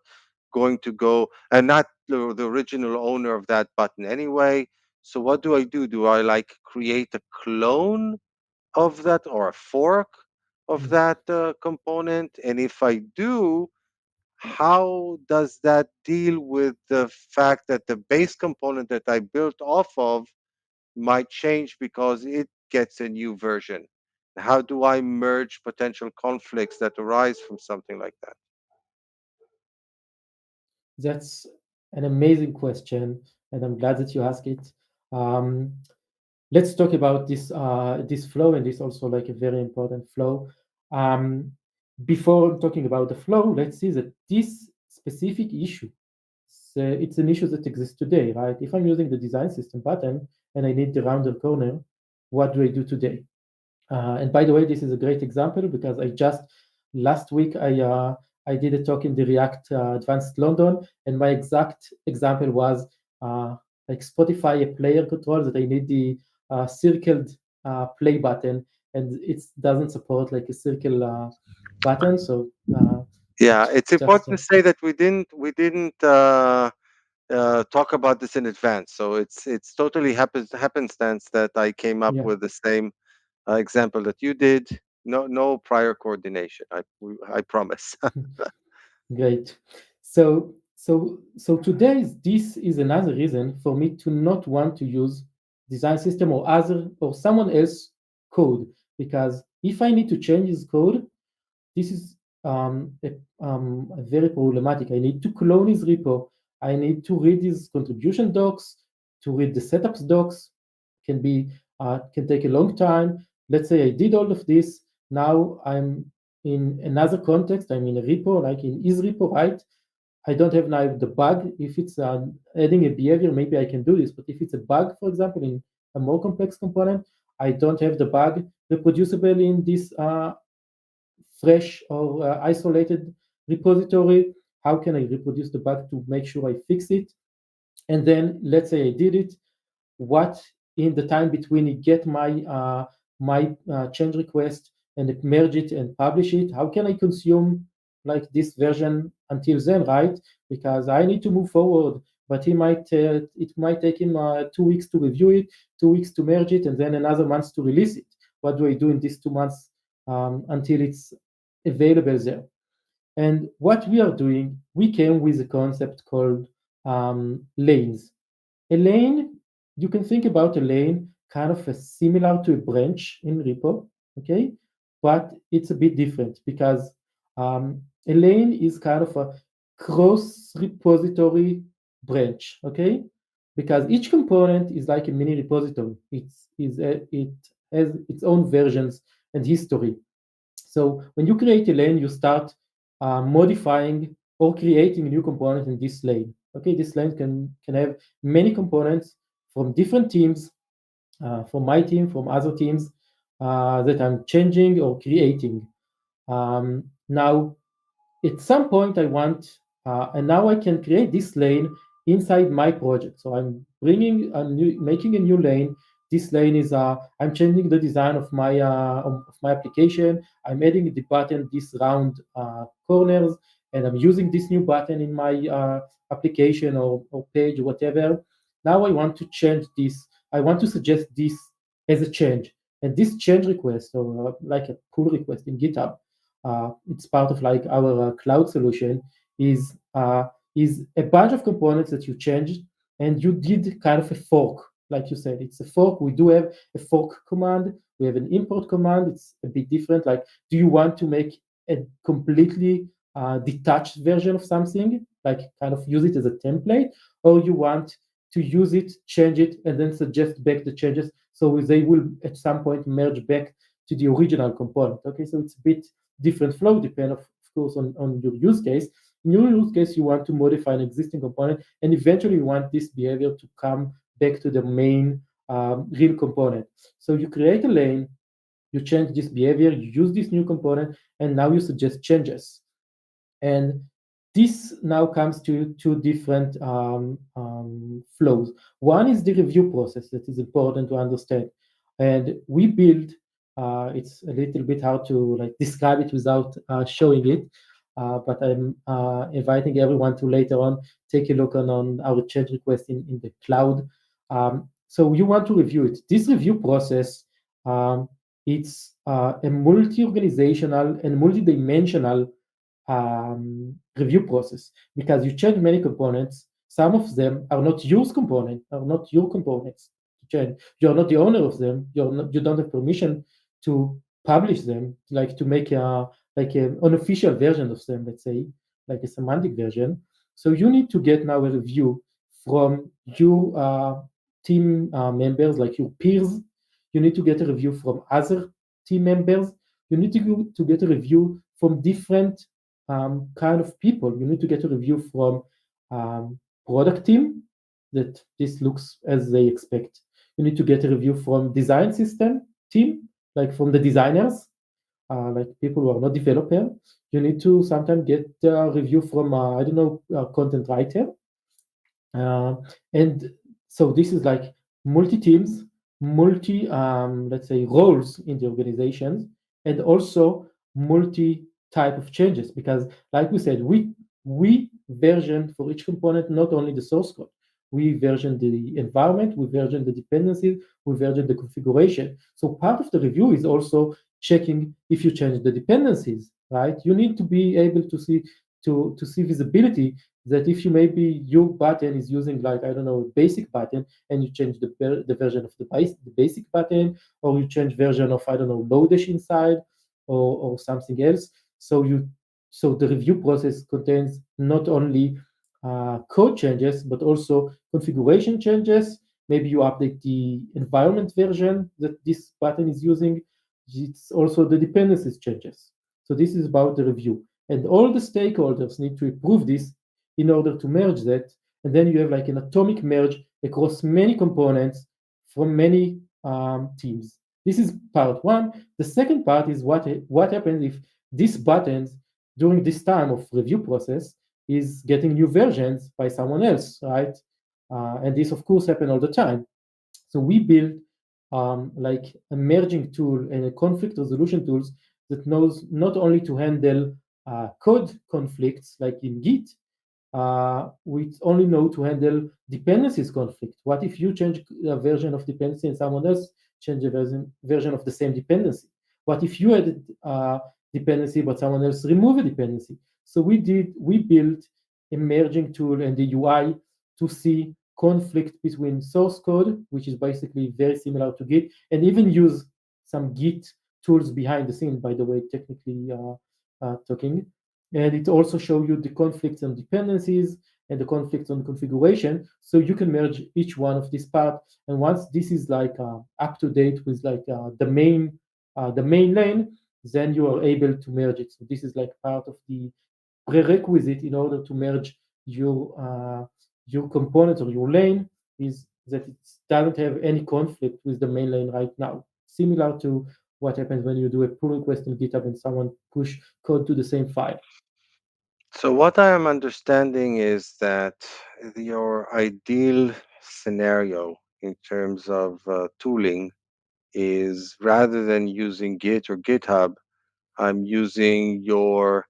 going to go and not the original owner of that button anyway. So what do I do? Do I like create a clone of that or a fork of Mm. that component? And if I do, how does that deal with the fact that the base component that I built off of might change because it gets a new version? How do I merge potential conflicts that arise from something like that? That's an amazing question, and I'm glad that you asked it. Um, let's talk about this flow, and this also like a very important flow. Um, Before talking about the flow, let's see that this specific issue, it's an issue that exists today, right? If I'm using the design system button and I need the rounded corner, what do I do today? And by the way, this is a great example because I just last week I did a talk in the React Advanced London, and my exact example was like Spotify a player control that I need the circled play button, and it doesn't support like a circle button. So Yeah, it's just important to say that we didn't talk about this in advance. So it's totally happenstance that I came up yeah. with the same example that you did. No prior coordination. I promise. Great. So today this is another reason for me to not want to use design system or other or someone else code, because if I need to change his code, this is very problematic. I need to clone his repo. I need to read his contribution docs, to read the setups docs. Can take a long time. Let's say I did all of this. Now I'm in another context. I'm in a repo, like in his repo, right? I don't have now the bug. If it's adding a behavior, maybe I can do this. But if it's a bug, for example, in a more complex component, I don't have the bug reproducible in this fresh or isolated repository. How can I reproduce the bug to make sure I fix it? And then let's say I did it. What in the time between it get my change request and it merge it and publish it? How can I consume like this version until then, right? Because I need to move forward, but it might take him 2 weeks to review it, 2 weeks to merge it, and then another month to release it. What do I do in these 2 months until it's available there? And what we are doing, we came with a concept called lanes. A lane, you can think about a lane kind of similar to a branch in repo, okay? But it's a bit different because a lane is kind of a cross repository branch, okay? Because each component is like a mini repository. It has its own versions and history. So when you create a lane, you start modifying or creating a new component in this lane. Okay, this lane can have many components from different teams, from my team, from other teams. that I'm changing or creating. Now, at some point I want, and now I can create this lane inside my project. So making a new lane. This lane is, I'm changing the design of my application. I'm adding the button, this round corners, and I'm using this new button in my application or page or whatever. Now I want to change this. I want to suggest this as a change. And this change request, or like a pull request in GitHub, it's part of like our cloud solution, is is a bunch of components that you changed and you did kind of a fork. Like you said, it's a fork. We do have a fork command. We have an import command. It's a bit different. Like, do you want to make a completely detached version of something, like kind of use it as a template, or you want to use it, change it, and then suggest back the changes so they will at some point merge back to the original component. Okay, so it's a bit different flow, depend of course on your use case. In your use case, you want to modify an existing component, and eventually you want this behavior to come back to the main real component. So you create a lane, you change this behavior, you use this new component, and now you suggest changes. And this now comes to two different flows. One is the review process that is important to understand. And we build, it's a little bit hard to like describe it without showing it, but I'm inviting everyone to later on take a look on our change request in the cloud. So you want to review it. This review process, it's a multi-organizational and multi-dimensional review process, because you change many components. Some of them are not your components to change. You're not the owner of them. You don't have permission to publish them, like to make an unofficial version of them, let's say, like a semantic version. So you need to get now a review from your team members, like your peers. You need to get a review from other team members. You need to get a review from different kind of people. You need to get a review from product team that this looks as they expect. You need to get a review from design system team, like from the designers, like people who are not developer. You need to sometimes get a review from I don't know, content writer. Uh, and so this is like multi teams, multi let's say roles in the organizations, and also multi type of changes, because like we said, we version for each component not only the source code, we version the environment, we version the dependencies, we version the configuration. So part of the review is also checking if you change the dependencies, right? You need to be able to see visibility, that if you maybe your button is using like, I don't know, a basic button, and you change the version of the basic button, or you change version of, I don't know, Lodash inside, or something else. So the review process contains not only code changes, but also configuration changes. Maybe you update the environment version that this button is using. It's also the dependencies changes. So this is about the review. And all the stakeholders need to approve this in order to merge that. And then you have like an atomic merge across many components from many teams. This is part one. The second part is what happens if these buttons during this time of review process is getting new versions by someone else, right? And this, of course, happen all the time. So we build like a merging tool and a conflict resolution tools that knows not only to handle code conflicts like in Git, we only know to handle dependencies conflict. What if you change a version of dependency and someone else change a version of the same dependency? What if you added dependency but someone else remove a dependency? So we built a merging tool and the UI to see conflict between source code, which is basically very similar to Git, and even use some Git tools behind the scene, by the way, technically talking. And it also shows you the conflicts and dependencies and the conflicts on configuration, so you can merge each one of these parts. And once this is like up to date with like the main lane, then you are able to merge it. So this is like part of the prerequisite in order to merge your component or your lane, is that it doesn't have any conflict with the main lane right now, similar to what happens when you do a pull request in GitHub and someone push code to the same file. So, what I am understanding is that your ideal scenario in terms of tooling is rather than using Git or GitHub, I'm using your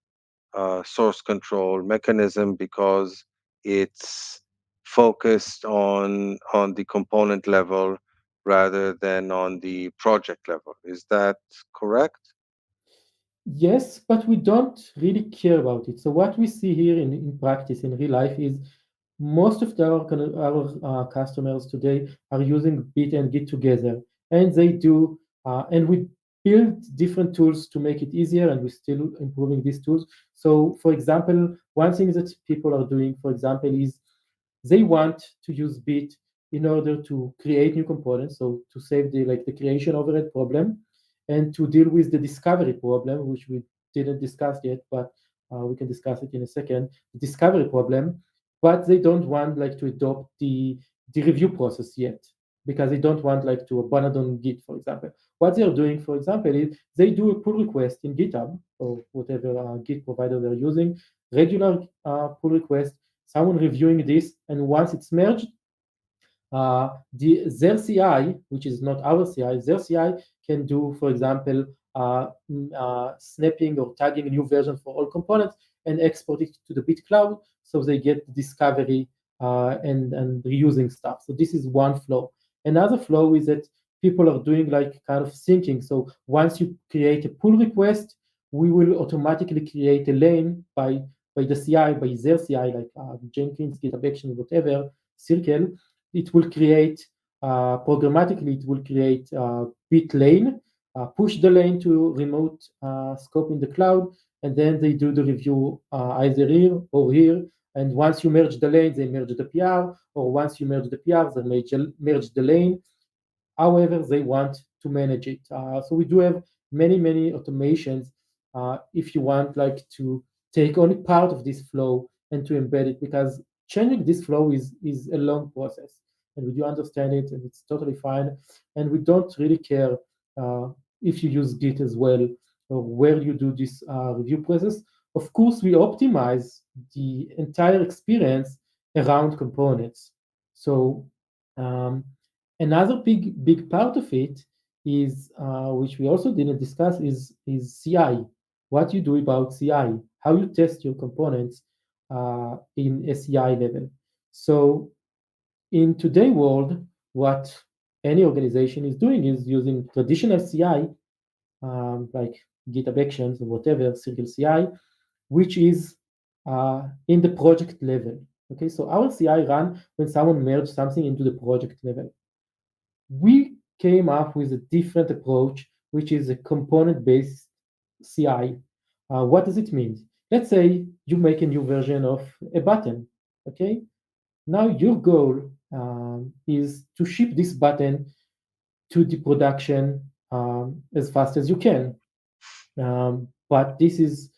source control mechanism because it's focused on the component level rather than on the project level. Is that correct? Yes, but we don't really care about it. So what we see here in practice, in real life, is most of our customers today are using Bit and Git together, and they do, and we build different tools to make it easier, and we're still improving these tools. So, for example, one thing that people are doing, for example, is they want to use Bit in order to create new components, so to save the creation overhead problem, and to deal with the discovery problem, which we didn't discuss yet, but we can discuss it in a second. The discovery problem, but they don't want to adopt the review process yet because they don't want to abandon Git, for example. What they are doing, for example, is they do a pull request in GitHub or whatever Git provider they're using, regular pull request, someone reviewing this, and once it's merged, their CI, which is not our CI, their CI can do, for example, snapping or tagging a new version for all components and export it to the Bit cloud, so they get discovery and reusing stuff. So this is one flow. Another flow is that people are doing kind of syncing. So once you create a pull request, we will automatically create a lane by the CI, by their CI, like Jenkins, GitHub Actions, whatever, Circle. It will create programmatically, it will create Bit lane, push the lane to remote scope in the cloud, and then they do the review either here or here. And once you merge the lanes, they merge the PR, or once you merge the PRs, they merge the lane, however they want to manage it. So we do have many automations if you want to take only part of this flow and to embed it, because changing this flow is a long process, and we do understand it, and it's totally fine. And we don't really care if you use Git as well or where you do this review process. Of course, we optimize the entire experience around components. So um, another big part of it is, which we also didn't discuss, is CI. What you do about CI, how you test your components in a CI level. So in today's world, what any organization is doing is using traditional CI, like GitHub Actions or whatever, Circle CI, which is in the project level. Okay, so our CI run when someone merges something into the project level. We came up with a different approach, which is a component-based CI. What does it mean? Let's say you make a new version of a button. Okay, now your goal is to ship this button to the production as fast as you can. But this is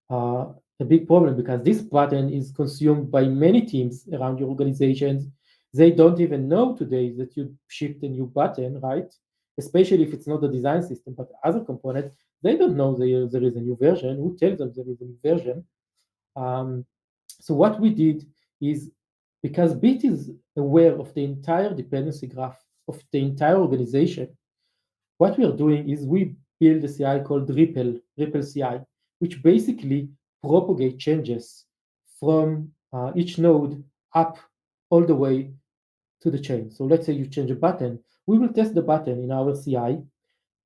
a big problem because this button is consumed by many teams around your organizations. They don't even know today that you shipped a new button, right? Especially if it's not the design system, but other components, they don't know there is a new version. Who tells them there is a new version? Um, so what we did is, because Bit is aware of the entire dependency graph of the entire organization, what we are doing is we build a CI called Ripple CI, which basically propagate changes from each node up all the way to the chain. So let's say you change a button, we will test the button in our CI.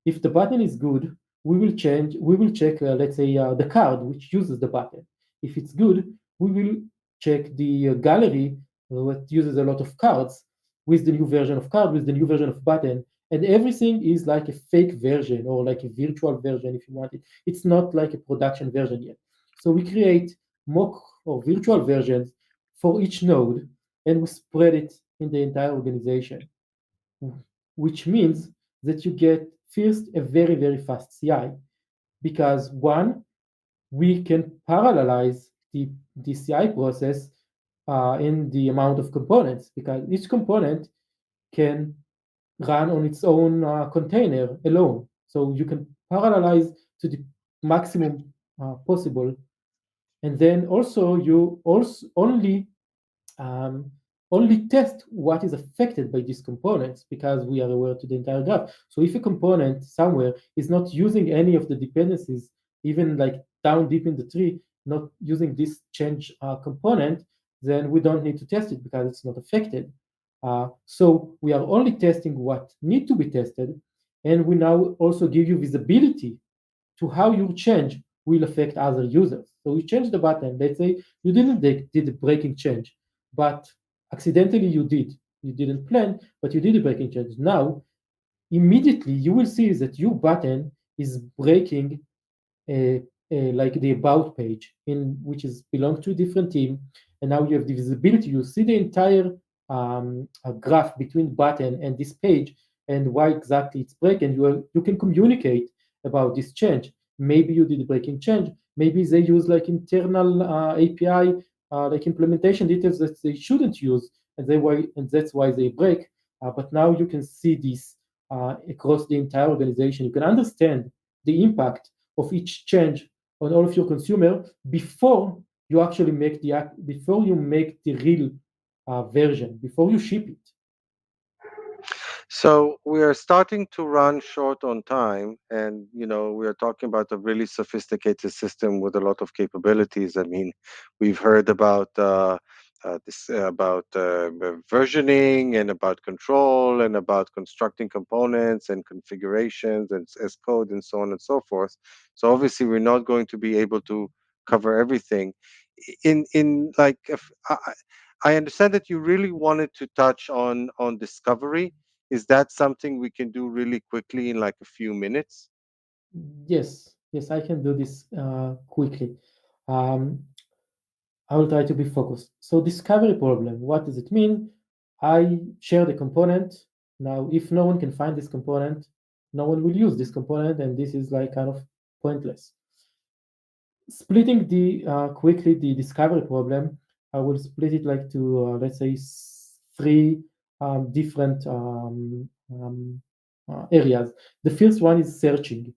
If the button is good, we will check, let's say, the card which uses the button. If it's good, we will check the gallery that uses a lot of cards with the new version of card, with the new version of button, and everything is like a fake version or like a virtual version if you want it. It's not like a production version yet. So we create mock or virtual versions for each node, and we spread it in the entire organization, which means that you get first a very fast CI, because one, we can parallelize the CI process in the amount of components, because each component can run on its own container alone. So you can parallelize to the maximum possible, and then also you also um, only test what is affected by these components, because we are aware to the entire graph. So if a component somewhere is not using any of the dependencies, even like down deep in the tree, not using this change component, then we don't need to test it because it's not affected. So we are only testing what need to be tested, and we now also give you visibility to how your change will affect other users. So you change the button. Let's say you did a breaking change, but accidentally you did. You didn't plan, but you did a breaking change. Now, immediately you will see that your button is breaking like the about page, in which is belong to a different team, and now you have the visibility. You see the entire graph between button and this page, and why exactly it's breaking. You can communicate about this change. Maybe you did a breaking change. Maybe they use like internal API like implementation details that they shouldn't use, and that's why they break. But now you can see this across the entire organization. You can understand the impact of each change on all of your consumer before you actually before you make the real version, before you ship it. So we are starting to run short on time, and we are talking about a really sophisticated system with a lot of capabilities. I mean, we've heard about this about versioning and about control and about constructing components and configurations and as code and so on and so forth. So obviously, we're not going to be able to cover everything. In like, if, I understand that you really wanted to touch on discovery. Is that something we can do really quickly in like a few minutes? Yes, I can do this quickly. Um, I will try to be focused. So discovery problem, what does it mean? I share the component. Now, if no one can find this component, no one will use this component, and this is like kind of pointless. Splitting the quickly the discovery problem, I will split it like to let's say three different areas. The first one is searching.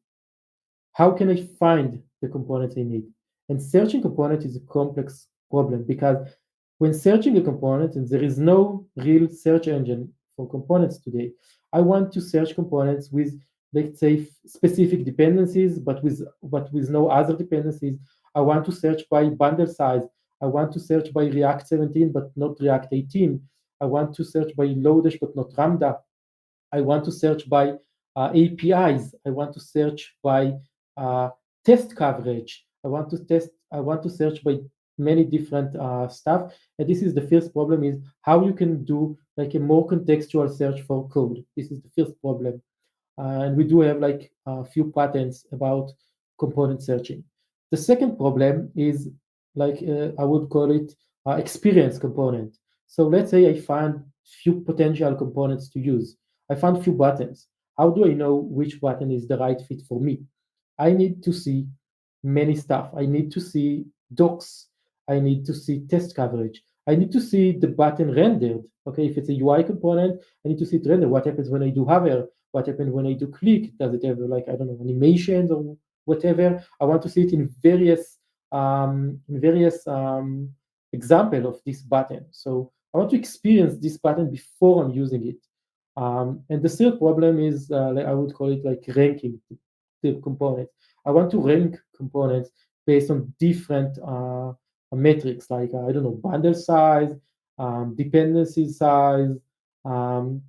How can I find the components I need? And searching component is a complex problem, because when searching a component, and there is no real search engine for components today, I want to search components with, let's say, specific dependencies, but with no other dependencies. I want to search by bundle size. I want to search by React 17, but not React 18. I want to search by Lodash, but not Ramda. I want to search by APIs. I want to search by uh, test coverage. I want to search by many different stuff. And this is the first problem: is how you can do like a more contextual search for code. This is the first problem, and we do have like a few patents about component searching. The second problem is like I would call it experience component. So let's say I find few potential components to use. I found few buttons. How do I know which button is the right fit for me? I need to see many stuff. I need to see docs. I need to see test coverage. I need to see the button rendered. Okay, if it's a UI component, I need to see it rendered. What happens when I do hover? What happens when I do click? Does it have like, I don't know, animations or whatever? I want to see it in various example of this button. So I want to experience this button before I'm using it. And the third problem is I would call it like ranking the components. I want to rank components based on different metrics, like I don't know, bundle size, dependency size,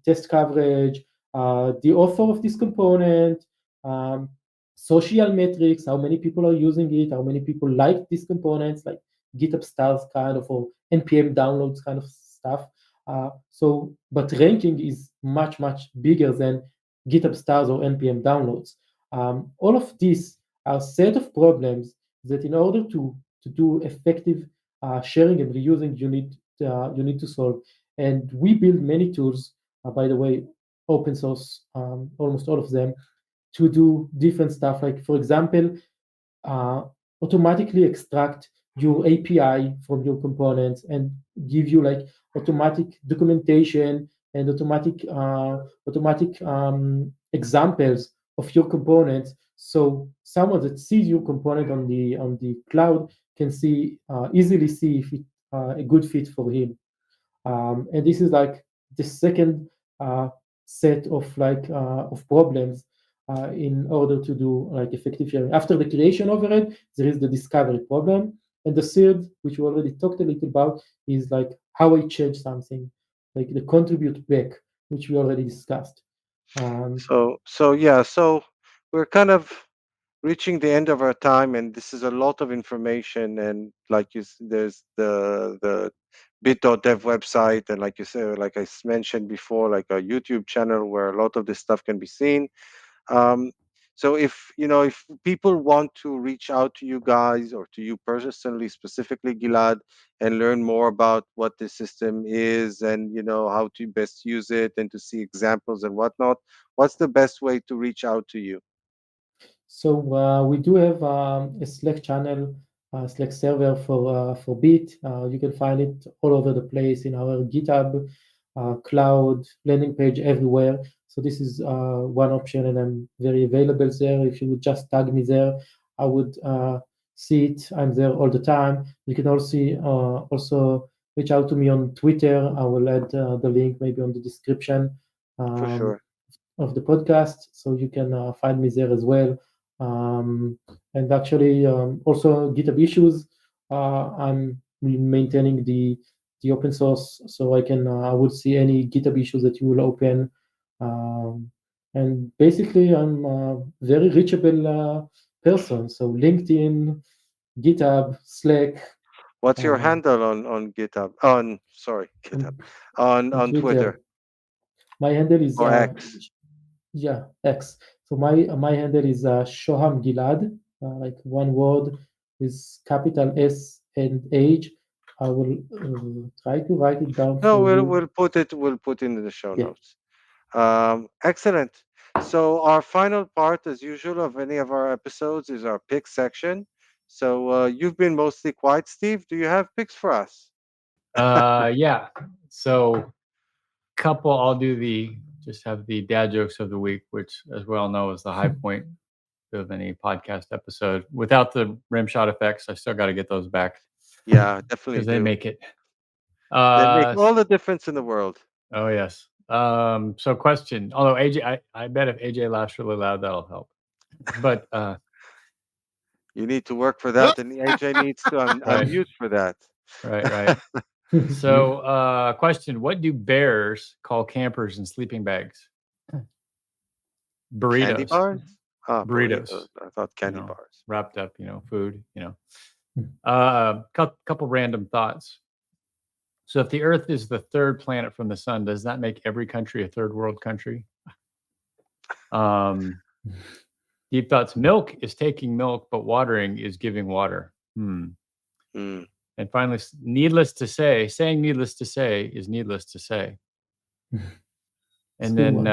test coverage, the offer of this component, um, social metrics, how many people are using it, how many people like these components, like GitHub stars kind of, or NPM downloads kind of stuff. But ranking is much, much bigger than GitHub stars or NPM downloads. All of these are set of problems that in order to do effective sharing and reusing, you need to solve. And we build many tools, by the way, open source, almost all of them, to do different stuff. Like, for example, uh, automatically extract your API from your components and give you like automatic documentation and automatic examples of your components. So someone that sees your component on the cloud can easily see if it's a good fit for him. And this is like the second set of problems in order to do like effective sharing. After the creation overhead, there is the discovery problem, and the third, which we already talked a little about, is like how I change something, like the contribute back, which we already discussed. So we're kind of reaching the end of our time, and this is a lot of information. And like there's the bit.dev website, and like you said, like mentioned before, like a YouTube channel where a lot of this stuff can be seen. Um, so if people want to reach out to you guys or to you personally, specifically Gilad, and learn more about what this system is and how to best use it and to see examples and whatnot, what's the best way to reach out to you? So we do have a Slack channel, Slack server for Bit. You can find it all over the place in our GitHub, cloud, landing page, everywhere. So this is one option, and I'm very available there. If you would just tag me there, I would see it. I'm there all the time. You can also reach out to me on Twitter. I will add the link maybe on the description. For Um, sure. of the podcast, so you can find me there as well. And actually, also GitHub issues. I'm maintaining the open source, so I would see any GitHub issues that you will open. And basically, I'm a very reachable person. So LinkedIn, GitHub, Slack, What's your uh, handle on GitHub? On Sorry, GitHub. on, on On Twitter Twitter. My handle is or X? yeah, X. So my handle is Shoham Gilad, like one word with capital S and H. I will try to write it down No, for we'll you. we'll put it we'll put in the show Yeah. notes. Excellent. So our final part, as usual, of any of our episodes is our pick section. So you've been mostly quiet, Steve. Do you have picks for us? Yeah. So I'll just have the dad jokes of the week, which as we all know is the high point of any podcast episode. Without the rim shot effects, I still got to get those back Yeah, definitely because they do. make it. They make Uh, all the difference in the world. oh yes. So question. Although AJ, I bet if AJ laughs really loud, that'll help. But You need to work for that, and AJ needs to right, unmute for that. right. So question: what do bears call campers in sleeping bags? Candy Burritos. bars? Ah, Burritos. burritos. I thought You candy know, bars. wrapped up. Food. Couple random thoughts. So if the Earth is the third planet from the sun, does that make every country a third world country? Deep thoughts. Milk is taking milk, but watering is giving water. Mm. And finally, needless to say, saying needless to say is needless to say. And then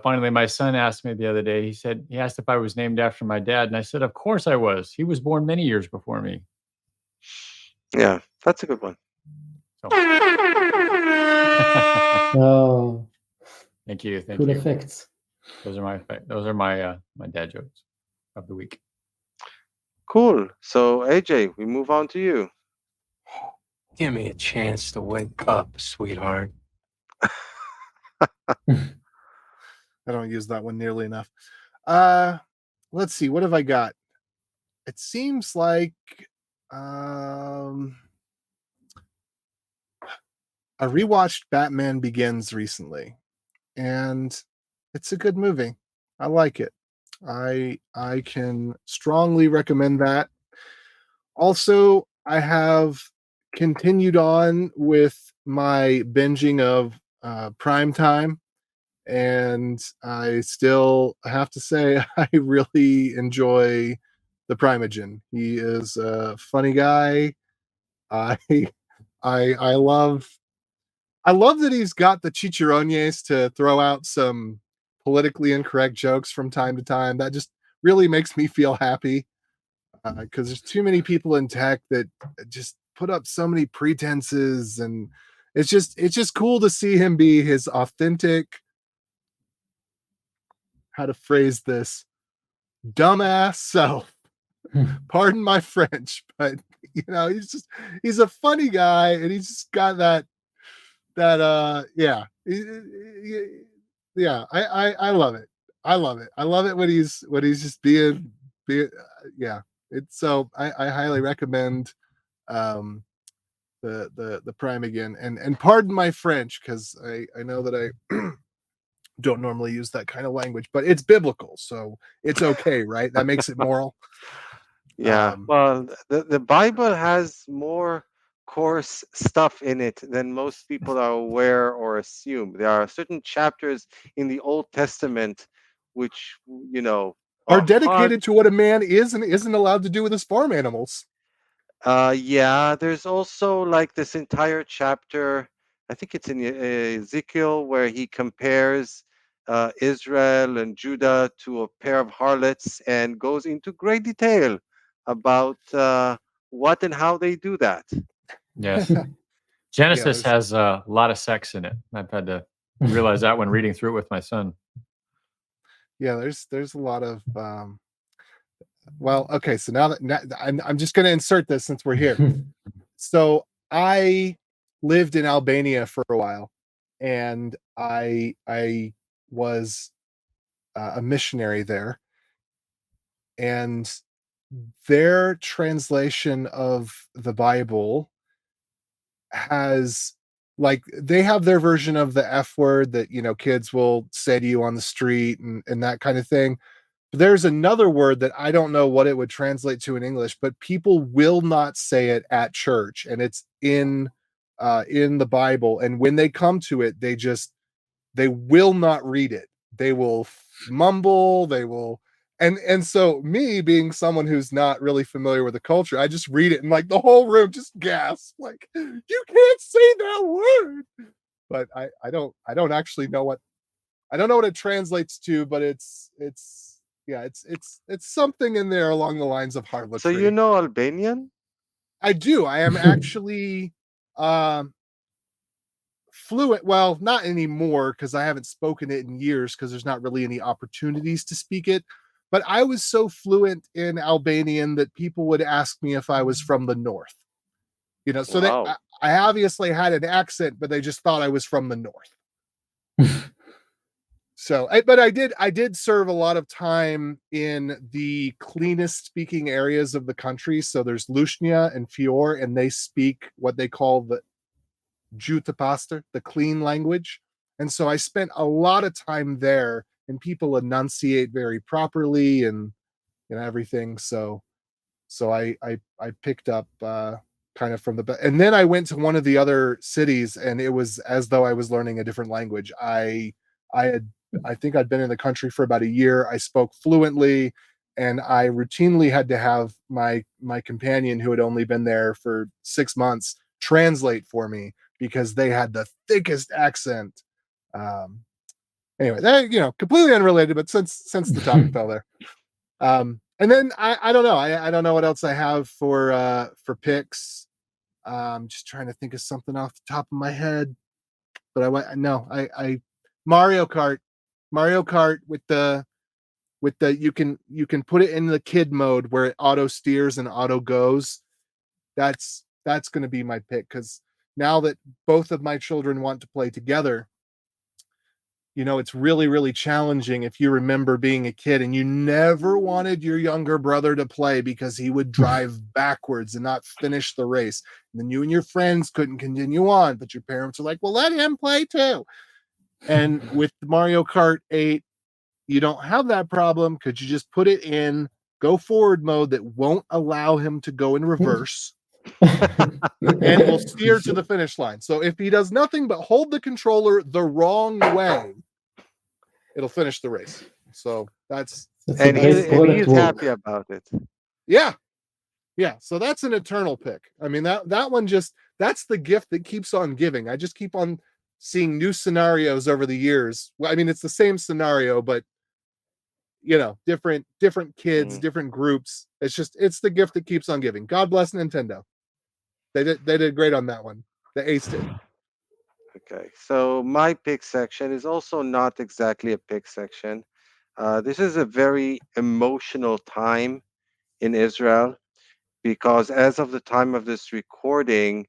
finally, my son asked me the other day, he asked if I was named after my dad. And I said, of course I was. He was born many years before me. Yeah, that's a good one. So. Oh, Thank you. cool effects. Those are my my dad jokes of the week. Cool. So AJ, we move on to you. Give me a chance to wake up, sweetheart. I don't use that one nearly enough. Let's see, what have I got? It seems like I rewatched Batman Begins recently, and it's a good movie. I like it. I can strongly recommend that. Also, I have continued on with my binging of Prime Time, and I still have to say I really enjoy the Primogen. He is a funny guy. I I love that he's got the chicharrones to throw out some politically incorrect jokes from time to time. That just really makes me feel happy because there's too many people in tech that just put up so many pretenses, and it's just cool to see him be his authentic how to phrase this, dumbass self. Pardon my French, but he's a funny guy, and he's just got that yeah. I love it. I love it when he's just being yeah. It's so I highly recommend the Prime again, and pardon my French, because I know that I don't normally use that kind of language, but it's biblical, so it's okay, right? That makes it moral. Yeah. Well, the Bible has more coarse stuff in it than most people are aware or assume. There are certain chapters in the Old Testament which, are are hard. dedicated to what a man is and isn't allowed to do with his farm animals. Yeah, there's also like this entire chapter, I think it's in Ezekiel, where he compares Israel and Judah to a pair of harlots and goes into great detail about what and how they do that. Yes. Genesis has a lot of sex in it. I've had to realize that when reading through it with my son. Yeah, there's a lot of well, okay, so now I'm just going to insert this since we're here. So I lived in Albania for a while, and I was a missionary there, and their translation of the Bible has, like, they have their version of the F word that kids will say to you on the street, and that kind of thing. There's another word that I don't know what it would translate to in English, but people will not say it at church, and it's in the Bible. And when they come to it, they will not read it. They will mumble. They will, and so me being someone who's not really familiar with the culture, I just read it, and like the whole room just gasps, like, you can't say that word. But I don't actually know what I don't know what it translates to, but it's something in there along the lines of harlotry. So you know Albanian? I do. I am actually fluent. Well, not anymore, because I haven't spoken it in years, because there's not really any opportunities to speak it. But I was so fluent in Albanian that people would ask me if I was from the north. So Wow. I obviously had an accent, but they just thought I was from the north. So, but I did serve a lot of time in the cleanest speaking areas of the country. So there's Lushnja and Fior, and they speak what they call the Jutapastor, the clean language. And so I spent a lot of time there, and people enunciate very properly, and everything. So I picked up kind of from and then I went to one of the other cities, and it was as though I was learning a different language. I think I'd been in the country for about a year. I spoke fluently, and I routinely had to have my companion, who had only been there for 6 months, translate for me, because they had the thickest accent. Anyway, that completely unrelated, but since the topic fell there. And then I don't know. I don't know what else I have for picks. Just trying to think of something off the top of my head. But I Mario Kart. Mario Kart with the you can put it in the kid mode where it auto steers and auto goes. That's going to be my pick, because now that both of my children want to play together, it's really, really challenging. If you remember being a kid and you never wanted your younger brother to play because he would drive backwards and not finish the race, and then you and your friends couldn't continue on, but your parents are like, well, let him play too. And with Mario Kart 8, you don't have that problem, because you just put it in go forward mode that won't allow him to go in reverse, and it will steer to the finish line. So if he does nothing but hold the controller the wrong way, it'll finish the race. So that's And he's happy about it. Yeah. So that's an eternal pick. I mean, that one that's the gift that keeps on giving. I just keep on seeing new scenarios over the years. Well, I mean, it's the same scenario, but different kids, different groups. It's the gift that keeps on giving. God bless Nintendo. They did great on that one. The aced it. Okay, so my pick section is also not exactly a pick section. This is a very emotional time in Israel because as of the time of this recording,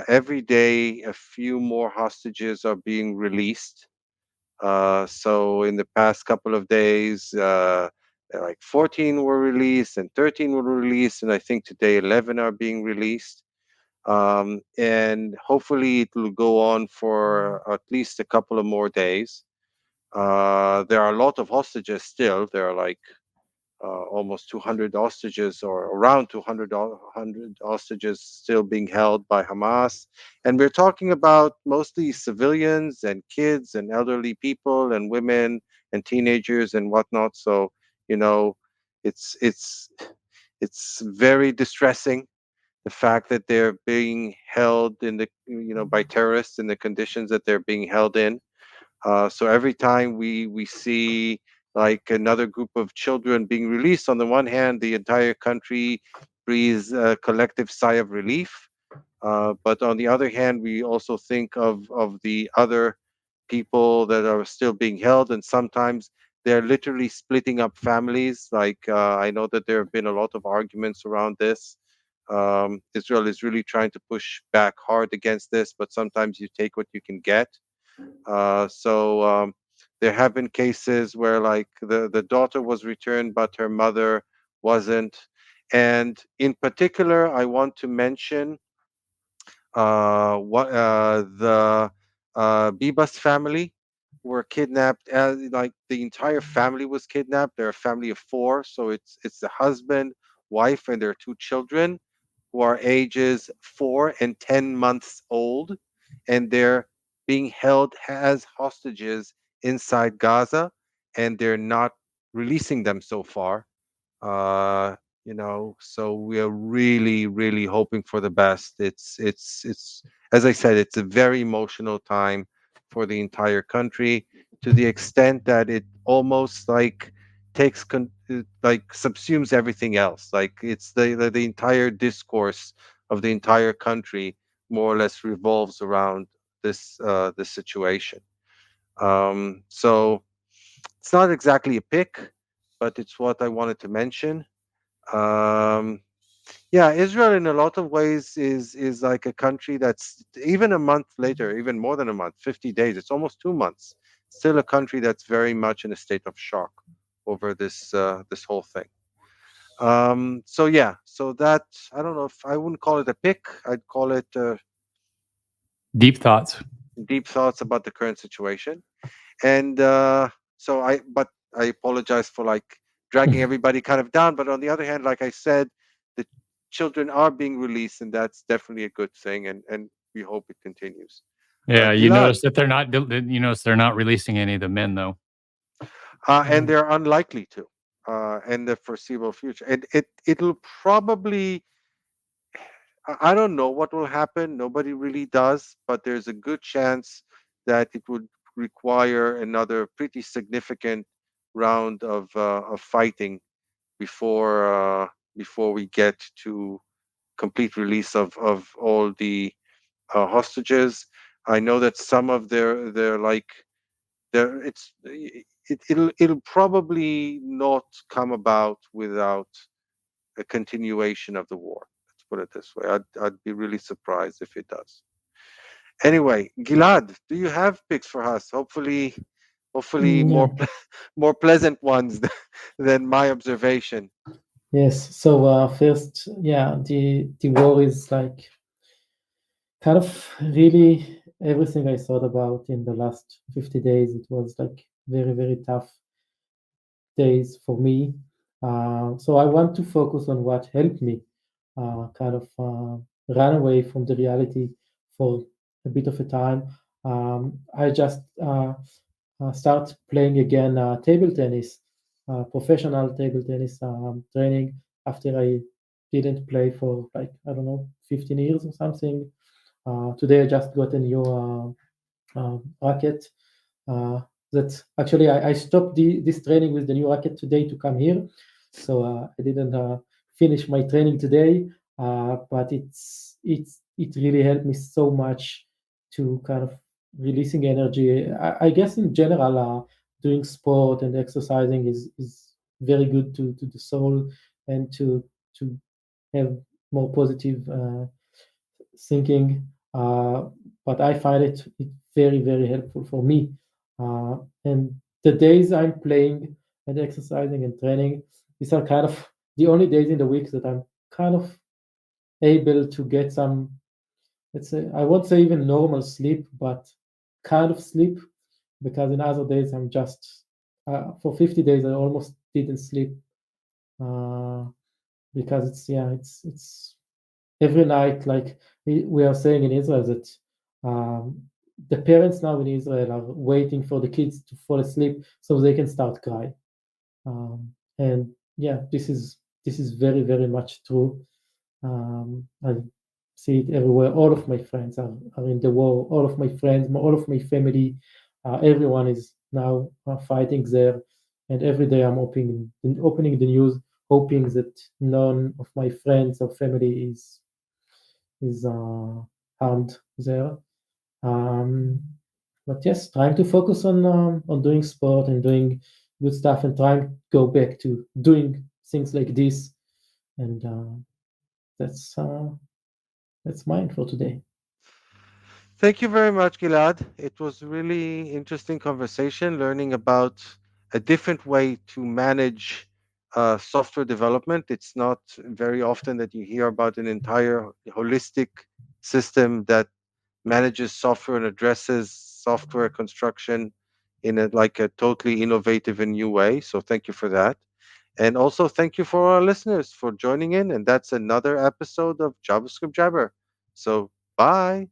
every day, a few more hostages are being released. So in the past couple of days, like 14 were released and 13 were released, and I think today 11 are being released. And hopefully it will go on for at least a couple of more days. There are a lot of hostages still. There are almost 200 hostages or around 200 hostages still being held by Hamas. And we're talking about mostly civilians and kids and elderly people and women and teenagers and whatnot. So, you know, it's it's it's very distressing, the fact that they're being held in the by terrorists in the conditions that they're being held in. So every time we see like another group of children being released, on the one hand, the entire country breathes a collective sigh of relief. But on the other hand, we also think of the other people that are still being held, and sometimes they're literally splitting up families. I know that there have been a lot of arguments around this. Israel is really trying to push back hard against this, but sometimes you take what you can get. So there have been cases where like the daughter was returned, but her mother wasn't. And in particular, I want to mention what the Bibas family were kidnapped. Like the entire family was kidnapped. They're a family of four, so it's the husband, wife, and their two children who are ages 4 and 10 months old, and they're being held as hostages inside Gaza, and they're not releasing them so far. uh so we are really, really hoping for the best. It's as I said, it's a very emotional time for the entire country, to the extent that it almost like like subsumes everything else. Like it's the entire discourse of the entire country more or less revolves around this situation. So it's not exactly a pick, but it's what I wanted to mention. Um, yeah, Israel in a lot of ways is like a country that's even a month later, even more than a month, 50 days, it's almost 2 months, still a country that's very much in a state of shock over this whole thing. So yeah, so that, I don't know, if I wouldn't call it a pick, I'd call it Deep thoughts. deep thoughts about the current situation. And but I apologize for like dragging everybody kind of down. But on the other hand, like I said, the children are being released, and that's definitely a good thing. And we hope it continues. Yeah, you Gilad, notice that they're not. You notice they're not releasing any of the men, though. and they're unlikely to in the foreseeable future. And it'll probably, I don't know what will happen. Nobody really does, but there's a good chance that it would require another pretty significant round of fighting before before we get to complete release of all the hostages. I know that some of their like their it'll probably not come about without a continuation of the war. Let's put it this way. I'd be really surprised if it does. Anyway, Gilad, do you have picks for us? Hopefully Yeah. more pleasant ones than my observation. Yes. So first, yeah, the war is like kind of really everything I thought about in the last 50 days. It was like very, very tough days for me. So I want to focus on what helped me kind of run away from the reality for a bit of a time. I just start playing again table tennis, professional table tennis training after I didn't play for like, I don't know, 15 years or something. Today I just got a new racket. Uh, that actually I stopped this training with the new racket today to come here, so I didn't finish my training today. But it really helped me so much to kind of releasing energy. I guess in general, doing sport and exercising is very good to the soul and to have more positive thinking. But I find it very very helpful for me. And the days I'm playing and exercising and training, these are kind of the only days in the week that I'm kind of able to get some, let's say, I won't say even normal sleep, but kind of sleep, because in other days I'm just for 50 days I almost didn't sleep, uh, because it's every night, like we are saying in Israel that um, the parents now in Israel are waiting for the kids to fall asleep so they can start crying. And yeah, this is very very much true. I see it everywhere. All of my friends are in the war. All of my friends, all of my family, everyone is now fighting there. And every day I'm opening the news, hoping that none of my friends or family is harmed there. Um, but yes, trying to focus on doing sport and doing good stuff, and trying to go back to doing things like this. And that's uh, that's mine for today. Thank you very much, Gilad. It was really interesting conversation, learning about a different way to manage software development. It's not very often that you hear about an entire holistic system that manages software and addresses software construction in a totally innovative and new way. So thank you for that. And also thank you for our listeners for joining in. And that's another episode of JavaScript Jabber. So bye.